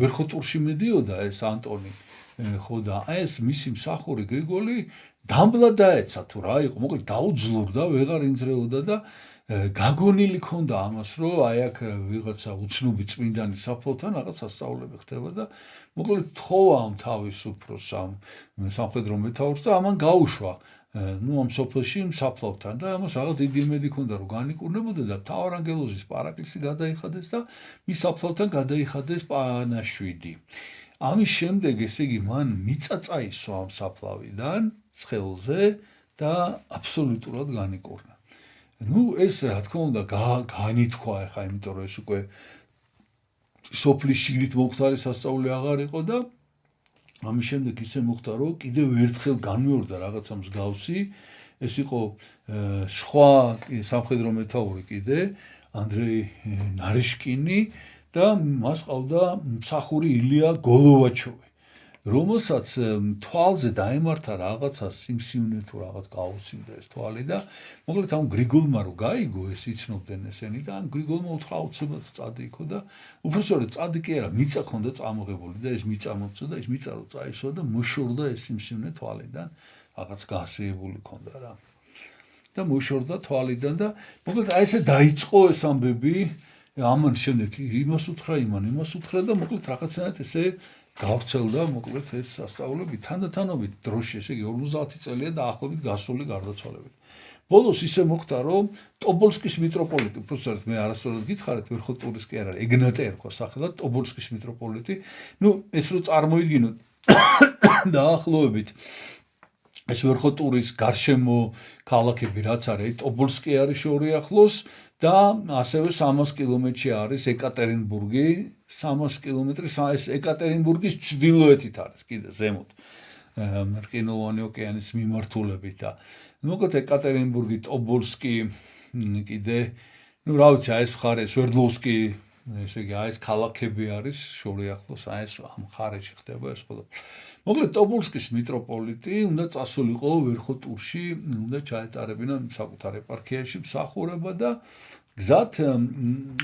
Speaker 1: ვერხოტურში მედიოდა ეს ანტონი, ხო და ეს მისი მსახური გრიგოლი დამბლად დაეცა თუ რა იყო, მოკლედ დაუძლურდა, ვეღარ ინძრეოდა და გაგონილი ქონდა ამას, რომ აი აქ ვიღაცა უცნობი წმინდანი საფლავთან რაღაც სასწაულები ხდება და მოკლედ თხოვა ამ თავის უფროს ამ სამხედრო მეთაურს და ამან გაუშვა ნუ ამ სოფელში საფლავთან და ამას რაღაც დიდი იმედი ქონდა რომ განიკურნებოდა და მთავარ ანგელოზის პარაკლისი გადაიხადეს და მის საფლავთან გადაიხადეს პანაშვიდი. ამის შემდეგ ესე იგი მან მიწა წაისვა ამ საფლავიდან ცხელზე და აბსოლუტურად განიკურნა. ნუ ეს რა თქმა უნდა განითქვა ახლა იმიტომ რომ ეს უკვე სოფლის შიგნით მომხდარი სასწაული აღარ იყო და ამის შემდეგ ისე მოხდა რომ კიდევ ერთხელ განმეორდა რაღაცა მსგავსი ეს იყო სხვა სამხედრო მეთაური კიდე ანდრეი ნარიშკინი და მას ყავდა მსახური ილია გოლოვაჩოვი რომელსაც თვალზე დაემართა რაღაცა სიმსივნე თუ რაღაც გაუსინდა ეს თვალი და მოკლედ ამ გრიგოლმა რო გაიგო ეს იცნობდნენ ესენი და ამ გრიგოლმა უთხრა აუცილებლად წადიიქო და უბრალოდ წადი კი არა მიწა ქონდა წამოღებული და ეს მიწა მოწოდა და ეს მიწა რო წაისვა და მოშორდა ეს სიმსივნე თვალიდან რაღაც გასეებული ქონდა რა და მოშორდა თვალიდან და მოკლედ აი ესე დაიწყო ეს ამბები ამან შემდეგ იმას უთხრა და მოკლედ რაღაცნაირად ესე გავრცელდა მოკლედ ეს სასწაულები თანდათანობით დროში ესე იგი 50 წელია დაახლოებით გასული გარდაცვალებით. ბოლოს ისე მოხდა რომ ტობოლსკის მიტროპოლიტი, უბრალოდ მე არასდროს გითხარით ვერხოტურის კი არ არის, ეგნატე ერქვა სახელად ტობოლსკის მიტროპოლიტი. ნუ ეს რო წარმოიდგინოთ დაახლოებით ეს ვერხოტურის გარშემო ქალაქები რაც არის, ტობოლსკი არის შორი ახლოს და ასევე 300 კილომეტრში არის ეკატერინბურგი 300 კილომეტრი ეს ეკატერინბურგის ჩრდილოეთით არის კიდე ზემოთ რკინოვანი ოკეანის მიმართულებით და მოკლედ ეკატერინბურგი ტობოლსკი კიდე ნუ რა ვიცი აი ეს მხარე სვერდლოვსკი ესე იგი აი ეს ქალაქები არის შორი ახლოს აი ეს ამ მხარეში ხდება ეს ყველა მოკლედ ტობოლსკის მიტროპოლიტი უნდა წასულიყო ვერხოტურში უნდა ჩაეტარებინა საკუთარ ეპარქიაში მსახურება და გზად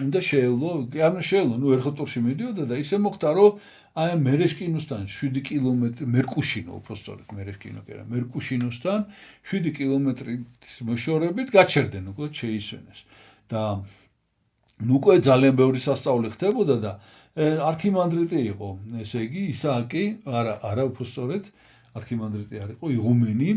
Speaker 1: უნდა შეევლო, კი არ შეევლო, ნუ ვერხოტურში მიდიოდა და ისე მოხდა, რომ აი ამ მერეშკინოსთან 7 კილომეტრი მერკუშინო უბრალოდ მერეშკინო კი არა მერკუშინოსთან 7 კილომეტრის მოშორებით გაჩერდნენ უკვე შეისვენეს და უკვე ძალიან ბევრი სასწაული ხდებოდა და არქიმანდრიტი იყო ესე იგი ისააკი არა უბრალოდ არქიმანდრიტი არ იყო იღუმენი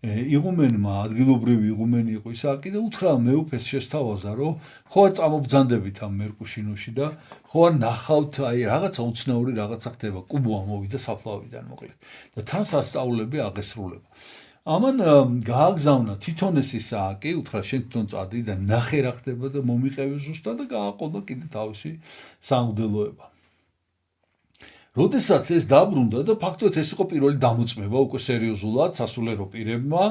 Speaker 1: იღუმენმა ადგილობრივი იღუმენი იყო ისააკი და უთხრა მეუფეს შესთავაზა რომ ხო არ წამობძანდებით ამ მერკუშინოში და ხო არ ნახავთ აი რაღაცა უცნაური რაღაცა ხდება კუბო ამოვიდა საფლავიდან მოკლედ და თან სასწაულები აღესრულება ამან გააგზავნა თვითონ ეს ისააკი უთხრა შენ თვითონ წადი და ნახე რა ხდება და მომიყევი ზუსტად და გააყოლდა კიდე თავისი სამღვდელოება როდესაც ეს დაბრუნდა და ფაქტობრივად ეს იყო პირველი დამოწმება უკვე სერიოზულად სასულიერო პირებმა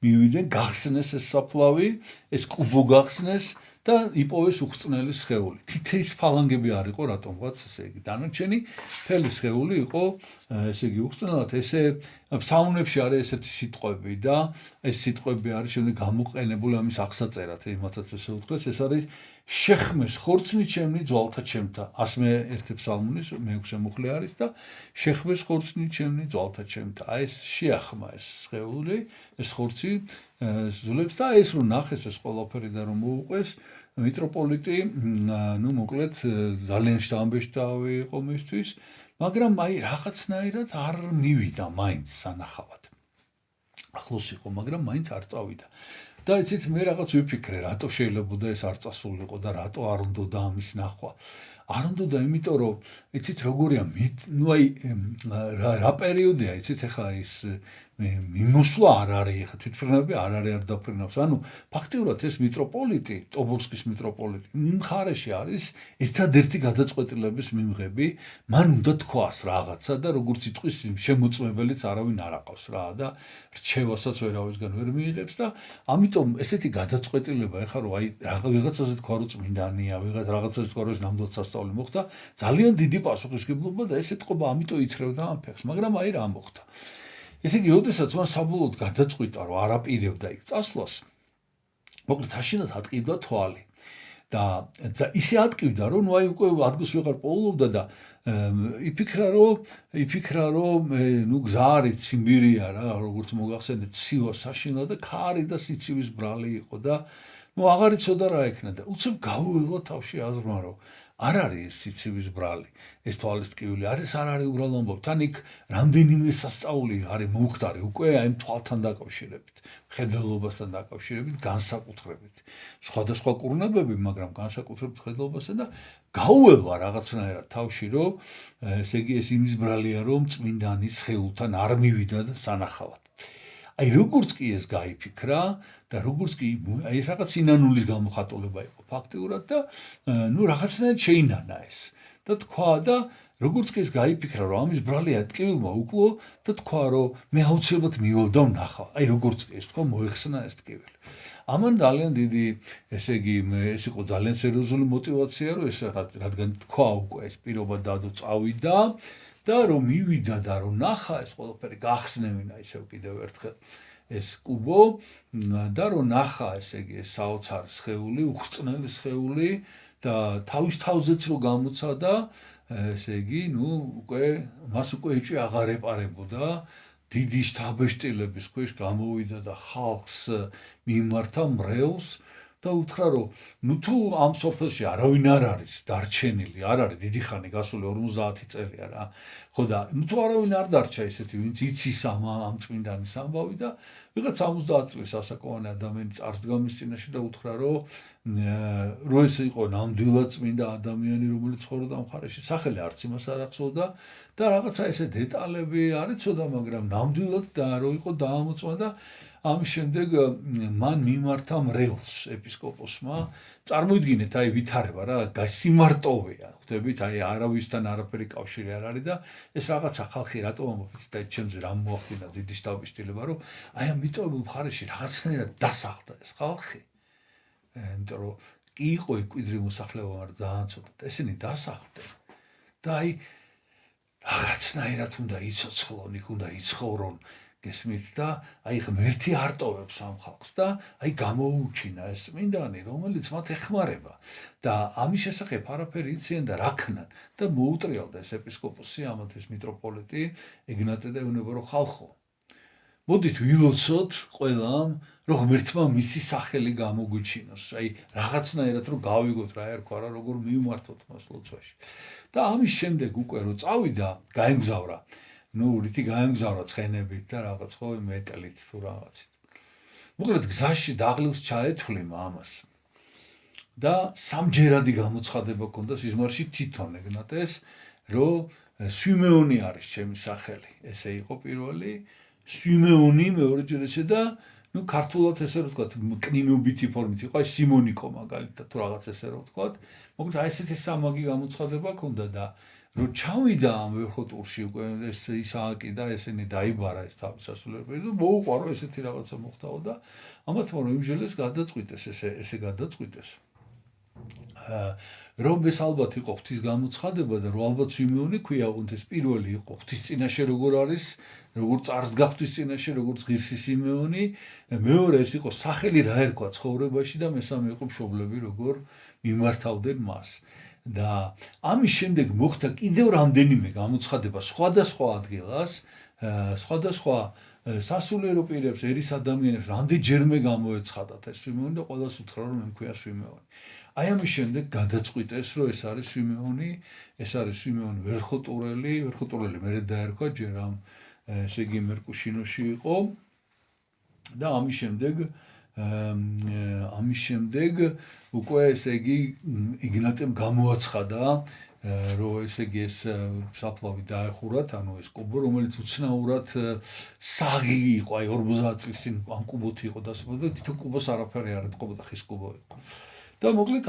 Speaker 1: მივიდნენ გახსნეს ეს საფლავი ეს კუბო გახსნეს და იპოვეს უხრწნელი სხეული თითის ფალანგები არ იყო რატომღაც ესე იგი დანარჩენი მთელი სხეული იყო ესე იგი უხრწნელად ესე საუნებში არის ესეთი სიტყვები და ეს სიტყვები არის შემდეგ გამოყენებული ამის აღსაწერად იმათაც ესე უთქვეს ეს არის შეხმეს ხორცნი ჩემნი ძვალთა ჩემთა ასმე ერთი ფსალმუნის მეექვსე მუხლი არის და შეხმეს ხორცნი ჩემნი ძვალთა ჩემთა აი ეს შეახმა ეს სხეული ეს ხორცი ზულებს და ეს რომ ნახეს ეს ყველაფერი და რომ მოუყვეს მიტროპოლიტი ნუ მოკლედ ძალიან შთამბეჭდავი იყო მისთვის მაგრამ აი რაღაცნაირად არ მივიდა მაინც სანახავად ახლოს იყო მაგრამ მაინც არ წავიდა და იცით მე რაღაც ვიფიქრე რატო შეიძლებოდა ეს არ წასულიყო და რატო არ უნდოდა ამის ნახვა არ უნდოდა იმიტომ რომ იცით როგორია ნუ აი რა პერიოდია იცით ახლა ის მიმოსვლა არ არის ახლა თვითმფრინავები არ არის არ დაფრინავს ანუ ფაქტიურად ეს მიტროპოლიტი ტობორსკის მიტროპოლიტი მიმხარეში არის ერთადერთი გადაწყვეტილების მიმღები მან უნდა თქვას რაღაცა და როგორც იტყვის შემოწმებელიც არავინ არ აყავს რა და რჩევასაც ვერავისგან ვერ მიიღებს და ამიტომ ესეთი გადაწყვეტილება ახლა რომ აი ვიღაცაზე თქვა რომ წმინდანია რაღაცაზე თქვა რომ ეს ნამდვილად სასწაული მოხდა ძალიან დიდი პასუხისმგებლობა და ეს ეთყობა ამიტომ ითხრევდა ამ ფეხს მაგრამ აი რა მოხდა ესე იგი, როდესაც მან საბოლოოდ გადაწყვიტა, რომ არ აპირებდა იქ წასვლას, მოკლედ თაშინად ატკივდა თვალი. და ისე ატკივდა, რომ ნუ აი უკვე ადგილს ვეღარ პოულობდა და იფიქრა, რომ ნუ გზა არის ციმბირია რა, როგორც მოგახსენეთ, ცივა საშინლად და ქარი და სიცივის ბრალი იყო და ნუ აღარ იცოდა რა ექნა და უცებ გაუველა თავში აზრმა, რომ არ არის სიცივის ბრალი, ეს თვალის ტკივილი არის, არ არის უბრალოდ ამბობ. თან იქ რამდენიმე სასწაული არის მომხდარი უკვე აი თვალთან დაკავშირებით, მხედველობასთან დაკავშირებით, განსაკუთრებით. სხვადასხვა კურნებები, მაგრამ განსაკუთრებით მხედველობასთან და გაუველა რაღაცნაირად თავში, რომ ესე იგი ეს იმის ბრალია, რომ წმინდანის სხეულთან არ მივიდა და სანახავად. აი როგორც კი ეს გაიფიქრა და როგორც კი აი ეს რაღაც ინანულის გამოხატულება იყო ფაქტიურად და ნუ რაღაცნაირად შეინანა ეს და თქვა და როგორც კი ეს გაიფიქრა რომ ამის ბრალია ტკივილმა უკლო და თქვა რომ მე აუცილებლად მივალდა ვნახავ აი როგორც კი ეს თქვა მოეხსნა ეს ტკივილი ამან ძალიან დიდი ესე იგი ეს იყო ძალიან სერიოზული мотиваცია რომ ეს რადგან თქვა უკვე ეს პირობა დადო წავიდა და რომ მივიდა და რომ ნახა ეს ყველაფერი გახსნევინა ისევ კიდევ ერთხელ ეს კუბო და რომ ნახა ესე იგი ეს საოცარ სხეული, უხრწნელი სხეული და თავის თავზეც რო გამოცადა ესე იგი, ნუ უკვე მას უკვე ეჭვი აღარ ეპარებოდა დიდი შთაბეჭდილების ქვეშ გამოვიდა და ხალხს მიმართა მრევლს და უთხრა რომ ნუ თუ ამ სოფელში არავინ არ არის დარჩენილი არ არის დიდი ხანი გასული 50 წელია რა ხო და ნუ თუ არავინ არ დარჩა ესეთი ვინც იცის ამ წმინდანის ამბავი და ვიღაც 70 წლის ასაკოვანი ადამიანი წარსდგა მის წინაშე და უთხრა რომ ეს იყო ნამდვილად წმინდა ადამიანი რომელიც ცხოვრობდა ამ მხარეში სახელი არც იმას არ ახსოვდა და რაღაცა ესე დეტალები არ იცოდა მაგრამ ნამდვილად და რო იყო დაამოწმა და ამის შემდეგ მან მიმართა მრევლს ეპისკოპოსმა წარმოიდგინეთ აი ვითარება რა გასიმარტოვია ხვდებით აი არავისთან არაფერი კავშირი არ არის და ეს რაღაცა ხალხი რატომ ამოფიცი და ჩემზე რა მოახდინა დიდი შთაბეჭდილება რომ აი ამ მიტოვებულ მხარეში რაღაცნაირად დასახლდა ეს ხალხი იმიტომ რომ კი იყო იკვიდრი მოსახლეობა მაგრამ ძალიან ცოტა და ესენი დასახლდნენ და აი რაღაცნაირად უნდა იცოცხლონ იქ უნდა იცხოვრონ გესმით და აი ღმერთი არტოვებს ამ ხალხს და აი გამოუჩინა ეს წმინდანი, რომელიც მათ ეხმარება და ამის შესახებ არაფერი იციან და რა ქნან და მოუტრიალდა ეს ეპისკოპოსი ამათ ეს მიტროპოლიტი ეგნატე და ეუბნება რომ ხალხო მოდით ვილოცოთ ყველამ რომ ღმერთმა მისი სახელი გამოგვიჩინოს აი რაღაცნაირად რომ გავიგოთ რა ერქვა რა როგორ მივმართოთ მას ლოცვაში და ამის შემდეგ უკვე რომ წავიდა გაემგზავრა ნუ რითი გაემგზავრა ცხენებით და რაღაც ხო მეტალით თუ რაღაცით მოკლედ გზაში დაღლილს ჩაეთვლი მამას და სამჯერადი გამოცხადება ჰქონდა სიზმარში თვითონ ეგნატეს რომ სვიმეონი არის ჩემი სახელი ესე იყო პირველი სვიმეონი მეორეჯერ ესე და ნუ ქართულად ესე რომ ვთქვათ მკნინობითი ფორმით იყო აი სიმონიკო მაგალითად თუ რაღაც ესე რომ ვთქვათ მოკლედ აი ესეთი სამაგი გამოცხადება ჰქონდა და რომ ჩავიდა ამ ვერხო ტურში უკვე ეს ისააკი და ესენი დაიბარა ეს თავის სასულიერებელი და მოუყარო ესეთი რაღაცა მოხდაო და ამათმა რომ იმჟელეს გადაწყვიტეს ესე გადაწყვიტეს რომ ეს ალბათ იყო ღვთის გამოცხადება და რომ ალბათ სვიმეონი ქვია უგუნთ ეს პირველი იყო ღვთის წინაშე როგორ არის როგორ წარს გაღვთის წინაშე როგორც ღირსი სიმეონი მეორე ეს იყო სახელი რა ერქვა ცხოვრებაში და მესამე იყო მშობლები როგორ მიმართავდნენ მას და ამის შემდეგ მოხდა კიდევ რამდენიმე გამოცხადება სხვადასხვა ადგილას სხვადასხვა სასულიერო პირებს ერის ადამიანებს რამდენჯერმე გამოეცხადათ ეს სვიმეონი და ყველას უთხრა რომ მე მქვია სვიმეონი აი ამის შემდეგ გადაწყვიტეს რომ ეს არის სვიმეონი ვერხოტურელი მერე დაერქვა ჯერ ამ ესე იგი მერკუშინოში იყო და ამის შემდეგ უკვე ესე იგი იგნატემ გამოაცხადა რომ ესე იგი ეს საფლავი დაეხურათ ანუ ეს კუბო რომელიც უცნაურად საღი იყო აი 50 წლის წინ ამ კუბოთი იყო დასწრება და თითო კუბოს არაფერი არ ეთყობოდა ხის კუბო იყო და მოკლედ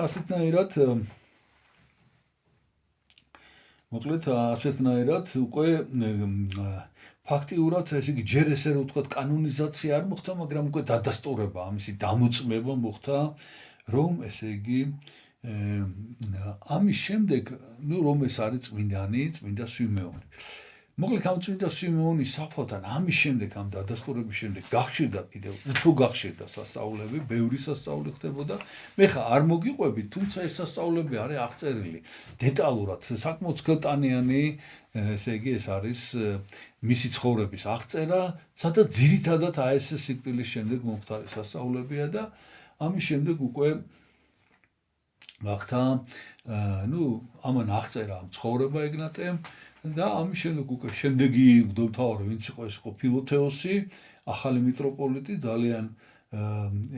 Speaker 1: ასეთნაირად უკვე ფაქტიურად ესე იგი ჯერ ესე რომ ვთქვათ კანონიზაცია არ მოხდა მაგრამ უკვე დადასტურება ამისი დამოწმება მოხდა რომ ესე იგი ამის შემდეგ ნუ რომ ეს არის წმინდანი წმინდა სვიმეონი მოკლედ ამ წმინდა სვიმეონის საფლავთან ამის შემდეგ ამ დადასტურების შემდეგ გახშირდა კიდევ უფრო გახშირდა სასწაულები ბევრი სასწაული ხდებოდა მე ხა არ მოგიყვებით თუმცა ეს სასწაულები არის აღწერილი დეტალურად საკმაოდ სქელტანიანი ესე იგი ეს არის მისი ცხოვრების აღწერა სადაც ძირითადად აი ეს სიკვდილის შემდეგ მომხდარი სასწაულებია და ამის შემდეგ უკვე გახდა ნუ ამან აღწერა ცხოვრება ეგნატემ და ამის შემდეგ უკვე შემდეგი მღვდელმთავარი ვინც იყო ეს იყო ფილოთეოსი ახალი მიტროპოლიტი ძალიან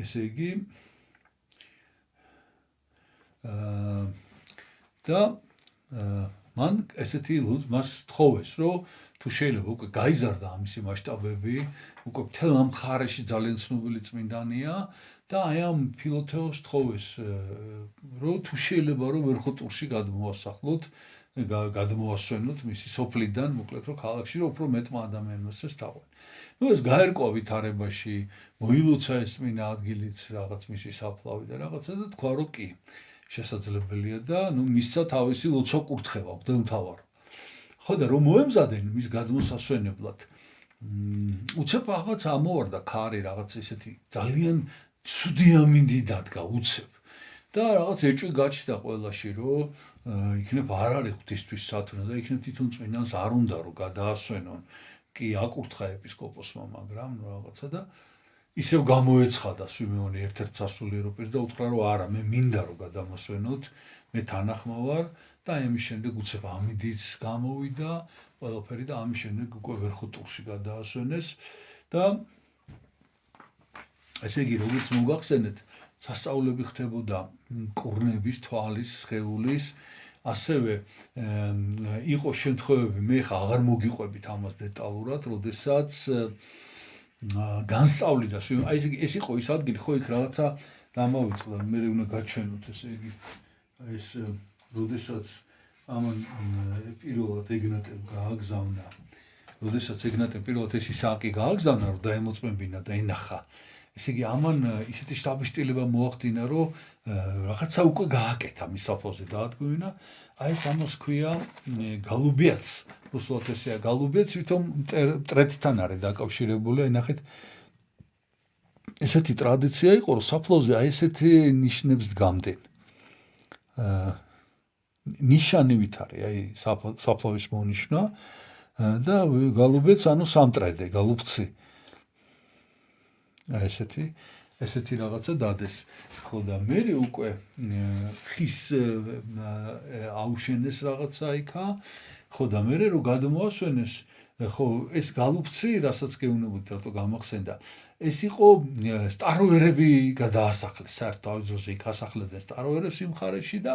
Speaker 1: ესე იგი და მან ესეთი მას თხოვეს რომ თუ შეიძლება უკვე გაიზარდა ამისი მასშტაბები უკვე მთელ ამ მხარეში ძალიან ცნობილი წმინდანია და აი ამ ფილოთეოს თხოვეს რომ თუ შეიძლება რომ ვერხოტურში გადმოასახლოთ გადმოასვენოთ მისი სოფლიდან მოკლედ რომ ქალაქში რომ უფრო მეტმა ადამიანმა შესთავენ. ნუ ეს გაერკვა ვითარებაში, მოილოცა ეს წმინდა ადგილით რაღაც მისი საფლავი და რაღაცა და თქვა რომ კი შესაძლებელია და ნუ მისცა თავისი ლოცვა კურთხევა მღვდელმთავარ. ხო და რომ მოემზადნენ მის გადმოსასვენებლად უცებ რაღაც ამოვარდა ქარი რაღაც ესეთი ძალიან ცუდი ამინდი დადგა უცებ და რაღაც ეჭვი გაჩნდა ყველაში რომ იქნებ არ არის ღვთისთვის სათნო და იქნებ თვითონ წმინდანს არ უნდა რომ გადაასვენონ კი აკურთხა ეპისკოპოსმა მაგრამ რაღაცა და ისევ გამოეცხადა სვიმეონი ერთ-ერთ სასულიერო პირს და უთხრა რომ არა მე მინდა რომ გადამასვენოთ მე თანახმა ვარ და ამის შემდეგ უცებ ამინდიც გამოვიდა ყველაფერი და ამის შემდეგ უკვე ვერხოტურში გადაასვენეს და ესე იგი როგორც მოგახსენეთ სასწაულები ხდებოდა კურნების, თვალის, სხეულის, ასევე იყო შემთხვევები, მე ხა აღარ მოგიყვებით ამას დეტალურად, როდესაც განსწავლიდა, აი ეს იყო ის ადგილი, ხო იქ რაღაცა დამავიწყდა, მე უნდა გაჩვენოთ, ესე იგი ეს როდესაც ამან პირველად ეგნატემ გააგზავნა, როდესაც ეგნატემ პირველად ეს ისააკი გააგზავნა, რომ დაემოწმებინა და ენახა ესე იგი ამან ისეთი შთაბეჭდილება მოახდინა რომ რაღაცა უკვე გააკეთა მის საფლავზე დაადგმევინა აი ეს ამას ქვია გალუბიაც, რუსულად ესეა გალუბიაც, ვითომ მტრედთან არის დაკავშირებული, აი ნახეთ ესეთი ტრადიცია იყო, რომ საფლავზე აი ესეთი ნიშნებს დგამდნენ. ნიშანივით არის, აი საფლავის მონიშნა და გალუბეც, ანუ სამტრედე, გალუბცი. აი ესეთი რაღაცა დადეს. ხო და მე უკვე ხის აუშენეს რაღაცა იქა, ხო და მე რომ გადმოასვენეს, ხო ეს გალუბცი, რასაც გეუბნებოდი, რატო გამახსენდა, ეს იყო სტაროერები გადაასახლეს, საერთოდ თავის დროზე იქ ასახლებდნენ სტაროერებს იმ მხარეში და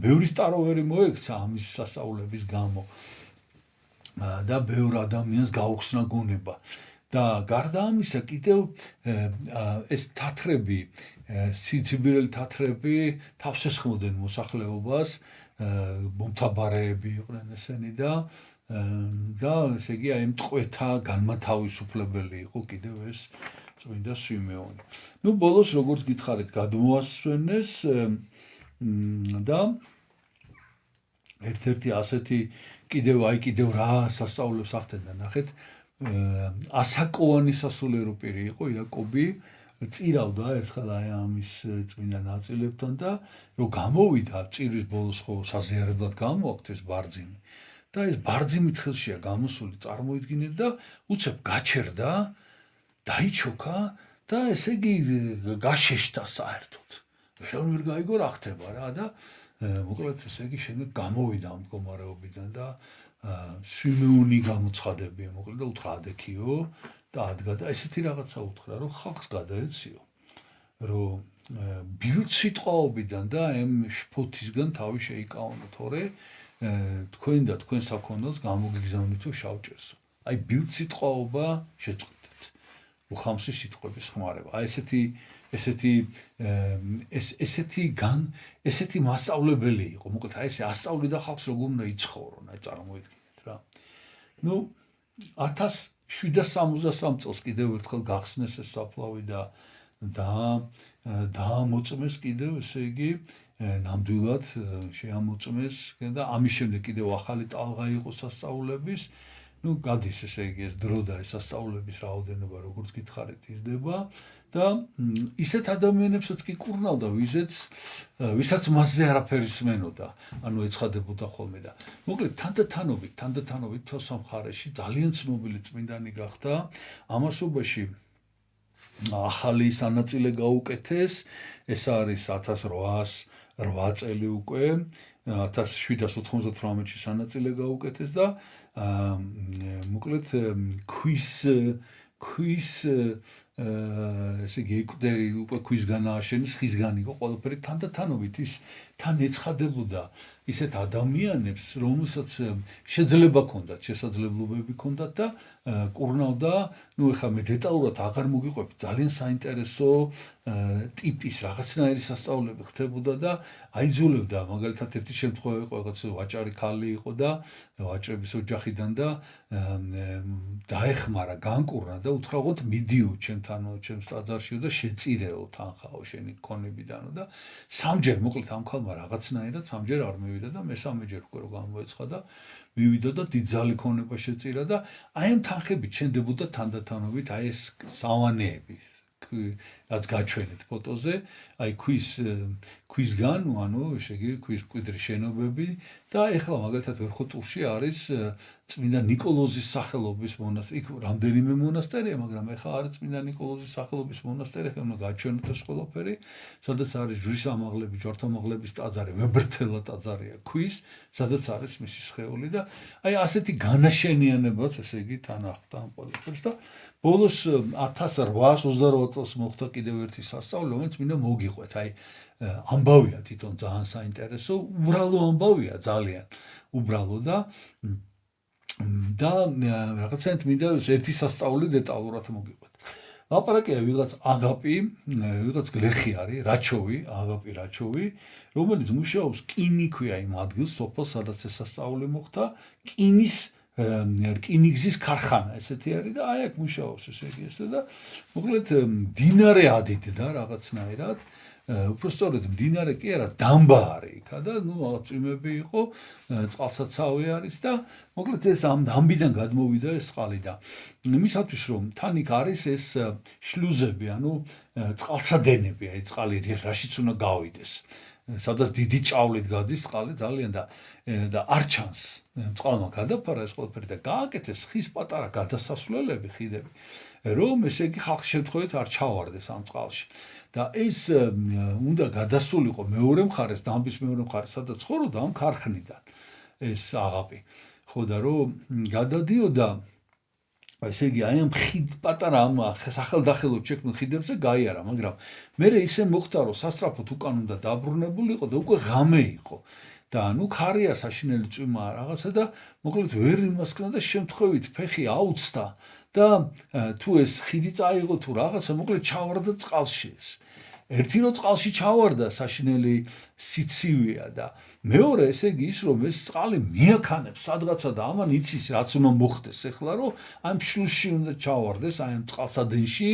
Speaker 1: ბევრი სტაროერი მოექცა ამის სასწავლების გამო და ბევრ ადამიანს გაუხსნა გონება. და გარდა ამისა კიდევ ეს თათრები, სიცივირელი თათრები თავს ესხმოდნენ მოსახლეობას, მომთაბარეები იყვნენ ესენი და ესე იგი აი მტყვეთა განმათავისუფლებელი იყო კიდევ ეს წმინდა სვიმეონი. ნუ ბოლოს როგორც გითხარით, გადმოასვენეს და ერთ-ერთი ასეთი კიდევ რა სასწაულებს ახდენდა, ნახეთ, ასაკოვანი სასულიერო პირი იყო იაკობი, წირავდა ერთხელ აი ამის წმინდა ნაწილებთან და რომ გამოვიდა წირვის ბოლოს ხო საზიარებლად გამოაქვთ ეს ბარძიმი და ეს ბარძიმი თხელშია გამოსული, წარმოიდგინეთ და უცებ გაჩერდა, დაიჩოქა და ესე იგი გაშეშდა საერთოდ. ვერავინ ვერ გაიგო რა ხდება რა და მოკლედ ესე იგი შემდეგ გამოვიდა ამ მდგომარეობიდან და სვიმეონი გამოცხადებია, მოკლედ და უთხრა ადექიო და ადგა და ესეთი რაღაცა უთხრა, რომ ხალხს გადაეციო, რომ ბილდ სიტყვაობიდან და ამ შფოთისგან თავი შეიკავონო, თორე თქვენ და თქვენ საქონელს გამოგიგზავნითო შავჭერსო. აი ბილდ სიტყვაობა შეწყვეტეთ. უხამსი სიტყვების ხმარება. აი ესეთი მასწავლებელი იყო. მოკლედ აი ესე ასწავლიდა ხალხს როგორ უნდა იცხოვრონ, აი წარმოიდგინეთ რა. ნუ 1763 წელს კიდევ ერთხელ გახსნეს ეს საფლავი და დაამოწმეს კიდევ, ესე იგი, ნამდვილად შეამოწმეს და ამის შემდეგ კიდევ ახალი ტალღა იყო სასწავლების. ნუ გადის ესე იგი ეს დრო და ეს სასწავლების რაოდენობა, როგორც გითხარით, იზრდება და ისეთ ადამიანებსაც კი კურნავდა, ვისაც მასზე არაფერი სმენოდა, ანუ ეცხადებოდა ხოლმე და მოკლედ თანდათანობით თო სამხარეში ძალიან ცნობილი წმინდანი გახდა, ამასობაში ახალი სანაწილე გაუკეთეს, ეს არის 1808 წელი უკვე, 1798-ში სანაწილე გაუკეთეს და მოკლედ ქვის ესე იგი ეკვდერი უკვე ქვისგან ააშენეს, ხისგან იყო ყველაფერი თანდათანობით ის თან ეცხადებოდა ისეთ ადამიანებს, რომელსაც შეიძლება ჰქონდათ, შესაძლებლობები ჰქონდათ და კურნავდა, ნუ ეხლა მე დეტალურად აღარ მოგიყვებით, ძალიან საინტერესო ტიპის რაღაცნაირი სასწაულები ხდებოდა და აიძულებდა, მაგალითად ერთი შემთხვევა იყო, რაღაც ვაჭარი ქალი იყო და ვაჭრების ოჯახიდან და დაეხმარა, განკურნა და უთხრა, მიდიო ჩემთანო, ჩემს ტაძარშიო და შეწირეო თანხაო შენი ქონებიდანო და სამჯერ მოკლედ ამ ქალმა რაღაცნაირად სამჯერ არ მივიდა და მესამეჯერ უკვე რომ გამოეცხა და მივიდა და დიდძალი ქონება შეწირა და აი ამ თანხებით შენდებოდა თანდათანობით აი ეს სავანეები, რაც გაჩვენეთ ფოტოზე, აი ქვისგან, ანუ ესე იგი ქვის მკვიდრის შენობები და ეხლა მაგალითად ვერხოტურში არის წმინდა ნიკოლოზის სახელობის მონასტერი. იქ რამდენიმე მონასტერია, მაგრამ ეხლა არის წმინდა ნიკოლოზის სახელობის მონასტერი, ეხლა უნდა გაჩვენოთ ეს ყველაფერი, სადაც არის ჯვრისამაღლები, ჯვართამაღლების ტაძარი, ვებრთელა ტაძარია ქვის, სადაც არის მისი სხეული და აი ასეთი განაშენიანებაც, ესე იგი, თან ახლდა ამ ყველაფერს და ბოლოს 1828 წელს მოხდა კიდევ ერთი სასწაული, რომელიც მინდა მოგიყვეთ. აი ამბავია თვითონ ძალიან საინტერესო, უბრალო ამბავია ძალიან, უბრალო და რაღაცნაირად მინდა ერთი სასწაული დეტალურად მოგიყვეთ. ლაპარაკია ვიღაც აგაპი, ვიღაც გლეხი არის, აგაპი რაჩოვი, რომელიც მუშაობს რკინიქვია იმ ადგილს, სოფელს, სადაც ეს სასწაული მოხდა, რკინიგზის ქარხანა ესეთი არის და აი აქ მუშაობს ესე იგი ესე და მოკლედ მდინარე ადიდდა რაღაცნაირად უпростоრად მდინარე კი არა, დამბა არის იქა და რაღაც წვიმები იყო, წყალსაცავი არის და მოკლედ ეს ამ დამბიდან გადმოვიდა ეს წყალი და იმისათვის რომ თან იქ არის ეს შლუზები, ანუ წყალსადენები, აი წყალი რაშიც უნდა გავიდეს. სადაც დიდი ჭავლით გადის წყალი ძალიან და არ ჩანს წყალმა გადაფარა ეს ყველაფერი და გააკეთეს ხის პატარა გადასასვლელები, ხიდები, რომ ესე იგი ხალხის შემთხვევით არ ჩავარდეს ამ წყალში. და ეს უნდა გადასულიყო მეორე მხარეს, დამბის მეორე მხარეს, სადაც ცხოვრობდა ამ ქარხნიდან ეს აღაპი. ხო და რომ გადადიოდა ესე იგი აი ამ ხიდ პატარა ამ სახელდახელოდ შექმნილ ხიდებზე გაიარა, მაგრამ მე ისე მოხდა რომ სასწრაფოდ უკან უნდა დაბრუნებულიყო და უკვე ღამე იყო. და ნუ ქარია საშინელი წვიმა რაღაცა და მოკლედ ვერ იმასკნა და შემთხვევით ფეხი აუცდა და თუ ეს ხიდი წაიღო თუ რაღაცა მოკლედ ჩავარდა წყალში ეს. ერთი რო წყალში ჩავარდა საშინელი სიცივეა და მეორე ესე იგი ის რომ ეს წყალი მიაქანებს სადღაცა და ამან იცის რაც უნდა მოხდეს ეხლა რომ ამ შლუზში უნდა ჩავარდეს აი ამ წყალსადენში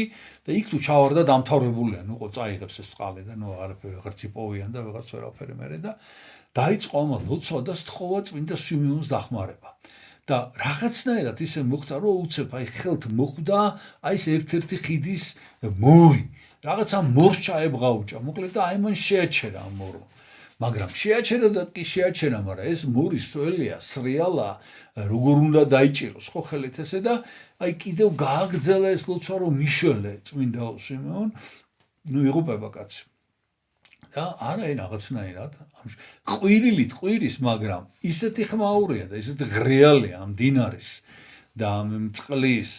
Speaker 1: და იქ თუ ჩავარდა დამთავრებულია ნუ ყო წაიღებს ეს წყალი და ნუ აღარც იპოვიან და ვეღარც ვერაფერი მერე და დაიწყო ამ ლოცვა და სთხოვა წმინდა სვიმეონს დახმარება. და რაღაცნაირად ისე მოხდა რომ უცებ აი ხელთ მოხვდა აი ეს ერთ-ერთი ხიდის მორი. რაღაცა მორს ჩაებღაუჭა, მოკლედ და აი მან შეაჩერა ამ მორს. მაგრამ შეაჩერა და კი შეაჩერა, მაგრამ ეს მორის სველია, სრიალა, როგორ უნდა დაიჭიროს ხო ხელით ესე და აი კიდევ გააგრძელა ეს ლოცვა რომ მიშველე წმინდა სვიმეონ, ნუ იღუპება კაცი. და არა რაღაცნაირად ყვირილით ყვირის, მაგრამ ისეთი ხმაურია და ისეთი ღრეალია ამ დინარის და ამ წყლის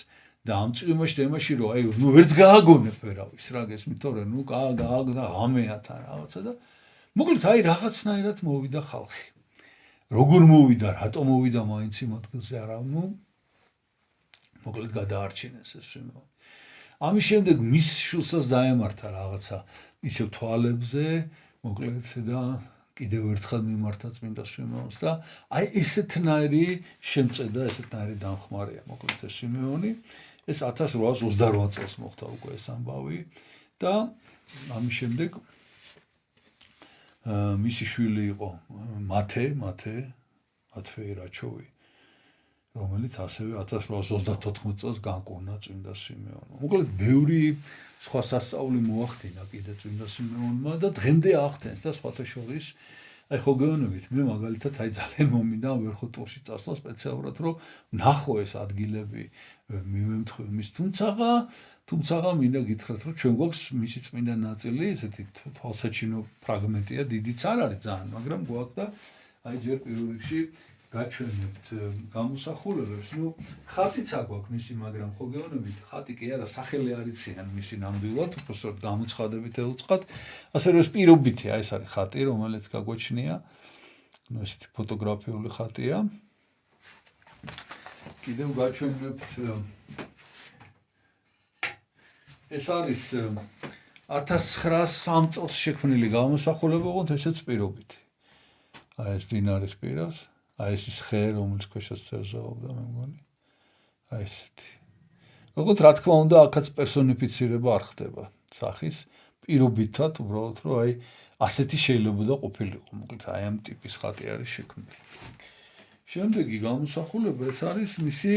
Speaker 1: და ამ წვიმაში და იმაში რომ აი ნუ ვერც გააგონებ ვერავის რა გესმით თორე ნუ გააგდა ღამეა თან რაღაცა და მოკლედ აი რაღაცნაირად მოვიდა ხალხი. როგორ მოვიდა, რატომ მოვიდა მაინც იმ ადგილზე არა, ნუ მოკლედ გადაარჩინეს ეს სვიმეონი. ამის შემდეგ მის შულსაც დაემართა რაღაცა ისევ თვალებზე, მოკლედ და კიდევ ერთხელ მიმართა წმინდა სვიმეონს და აი ესეთნაირი შემწედა, ესეთნაირი დამხმარეა მოკლედ ეს სვიმეონი. ეს 1828 წელს მოხდა უკვე ეს ამბავი და ამის შემდეგ მისი შვილი იყო მათეი რაჩოვი, რომელიც ასევე 1834 წელს განკურნა წმინდა სვიმეონმა. მოკლედ ბევრი სხვა სასწაული მოახდინა კიდე წმინდა სვიმეონმა და დღემდე ახდენს და სხვათა შორის აი ხო გეუბნებით, მე მაგალითად აი ძალიან მომინდა ვერხოთურში წასვლა სპეციალურად რომ ნახო ეს ადგილები მივემთხევი მის თუმცა მინდა გითხრათ რომ ჩვენ გვაქვს მისი წმინდა ნაწილი, ესეთი თვალსაჩინო ფრაგმენტია, დიდიც არ არის ძალიან, მაგრამ გვაქვს და აი ჯერ პირველ რიგში გაჩვენებთ გამოსახულებებს, ნუ ხატიც აგვაქვს მისი, მაგრამ ხო გეუბნებით, ხატი კი არა, სახელი არ იციან მისი ნამდვილად, უბრალოდ გამოცხადებით ელოწყათ, ასე რომ ეს პირობითია, ეს არის ხატი, რომელიც გაგვაჩნია, ნუ ესეთი ფოტოგრაფიული ხატია. კიდევ გაჩვენებთ ეს არის 1903 წელს შექმნილი გამოსახულება, ოღონდ ესეც პირობითი. აი ეს დინარის პირას აი ეს ხე, რომელიც ქვეშაც წევზაობდა, მე მგონი. აი ესეთი. როგორც რა თქმა უნდა, აქაც პერსონიფიცირება არ ხდება სახის, პირობითად, უბრალოდ რომ აი ასეთი შეიძლება და ყოფილიყო, მოკლედ აი ამ ტიპის ხატი არის შექმნილი. შემდეგი გამოსახულება ეს არის მისი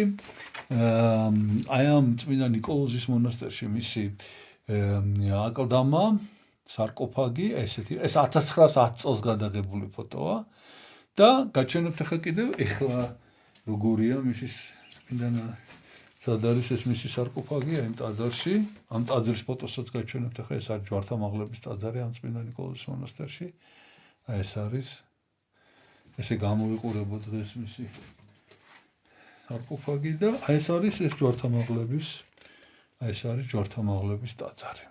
Speaker 1: აი ამ წმინდა ნიკოლოზის მონასტერში მისი აკლდამა, სარკოფაგი, ესეთი, ეს 1910 წელს გადაღებული ფოტოა. და გაჩვენებთ ახლა კიდევ ეხლა როგორია მისი წმინდანა სად არის ეს მისი სარკოფაგი იმ ტაძარში, ამ ტაძრის ფოტოსაც გაჩვენებთ ახლა ეს არის ჯვართამაღლების ტაძარი ამ წმინდა ნიკოლოზის მონასტერში. აი ეს არის ესე გამოიყურება დღეს მისი სარკოფაგი და აი ეს არის ეს ჯვართამაღლების ტაძარი.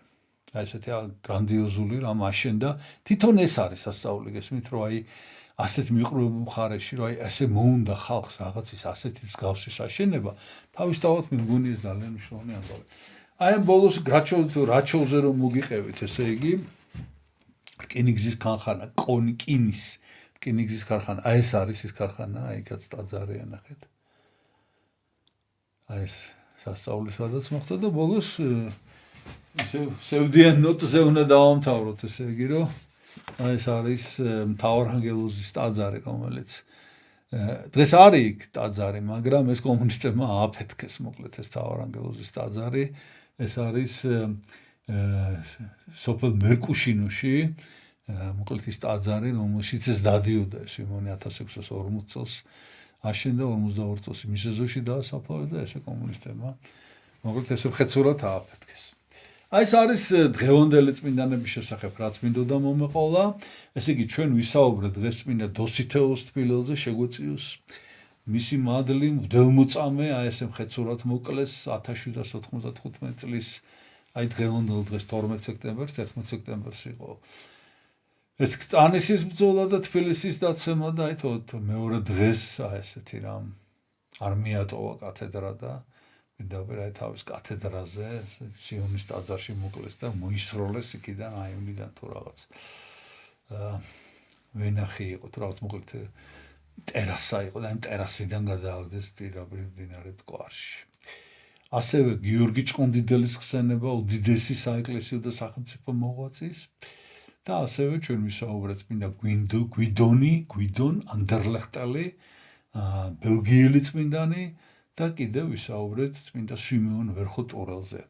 Speaker 1: აი ესეთი გრანდიოზული რამ აშენდა, თვითონ ეს არის სასწაული გესმით რომ აი ასეთ მიყრუებულ მხარეში, რომ აი ასე მოუნდა ხალხს რაღაცის ასეთი მსგავსი აშენება, თავისთავად მე მგონი ეს ძალიან მნიშვნელოვანი ამბავი. აი ამ ბოლოს რაჩოვზე რომ მოგიყევით, ესე იგი რკინიგზის ქარხანა, რკინიგზის ქარხანა, აი ეს არის ის ქარხანა, აიქაც ტაძარია ნახეთ. აი ეს სასწაული სადაც მოხდა და ბოლოს სევდიან ნოტზე უნდა დავამთავროთ, ესე იგი, რომ ეს არის მთავარანგელოზის ტაძარი, რომელიც დღეს არის იქ ტაძარი, მაგრამ ეს კომუნისტებმა ააფეთქეს, მოკლედ ეს მთავარანგელოზის ტაძარი, ეს არის სოფელ მერკუშინოში, მოკლედ ის ტაძარი, რომელშიც ეს დადიოდა სიმონი 1640 წელს აშენდა 42 წელს იმის ეზოში დაასაფლავეს და ესე კომუნისტებმა მოკლედ ესე მხეცურად ააფეთქეს. Აი ეს არის დღევანდელი წმინდანების შესახებ, რაც მინდოდა მომეყოლა. ესე იგი, ჩვენ ვისაუბრეთ დღეს წმინდა დოსითეოს თბილელზე, შეგვეციოს მისი მადლი, მღვდელმოწამე, აი ესე მხეცურად მოკლეს 1795 წლის აი დღევანდელ დღეს 12 სექტემბერს, 11 სექტემბერს იყო ეს კწანისის ბრძოლა და თბილისის დაცემა და აი მეორე დღეს აი ესეთი რამ არ მიატოვა კათედრა და მინდა თავის კათედრაზე სიონის ტაძარში მოკლეს და მოისროლეს იქიდან აივნიდან თუ რაღაც ვენახი იყო თუ რაღაც მოკლედ ტერასა იყო და ამ ტერასიდან გადაავდეს პირდაპირ მდინარე მტკვარში. ასევე გიორგი ჭყონდიდელის ხსენება უდიდესი საეკლესიო და სახელმწიფო მოღვაწის და ასევე ჩვენ ვისაუბრეთ წმინდა გვიდონ ანდერლეხტელი ბელგიელი წმინდანი და კიდევ ვისაუბრეთ წმინდა სვიმეონ ვერხოტურელზე.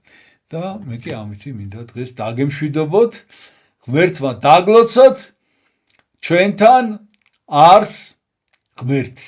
Speaker 1: და მე კი ამითი მინდა დღეს დაგემშვიდობოთ, ღმერთმა დაგლოცოთ, ჩვენთან არს ღმერთი.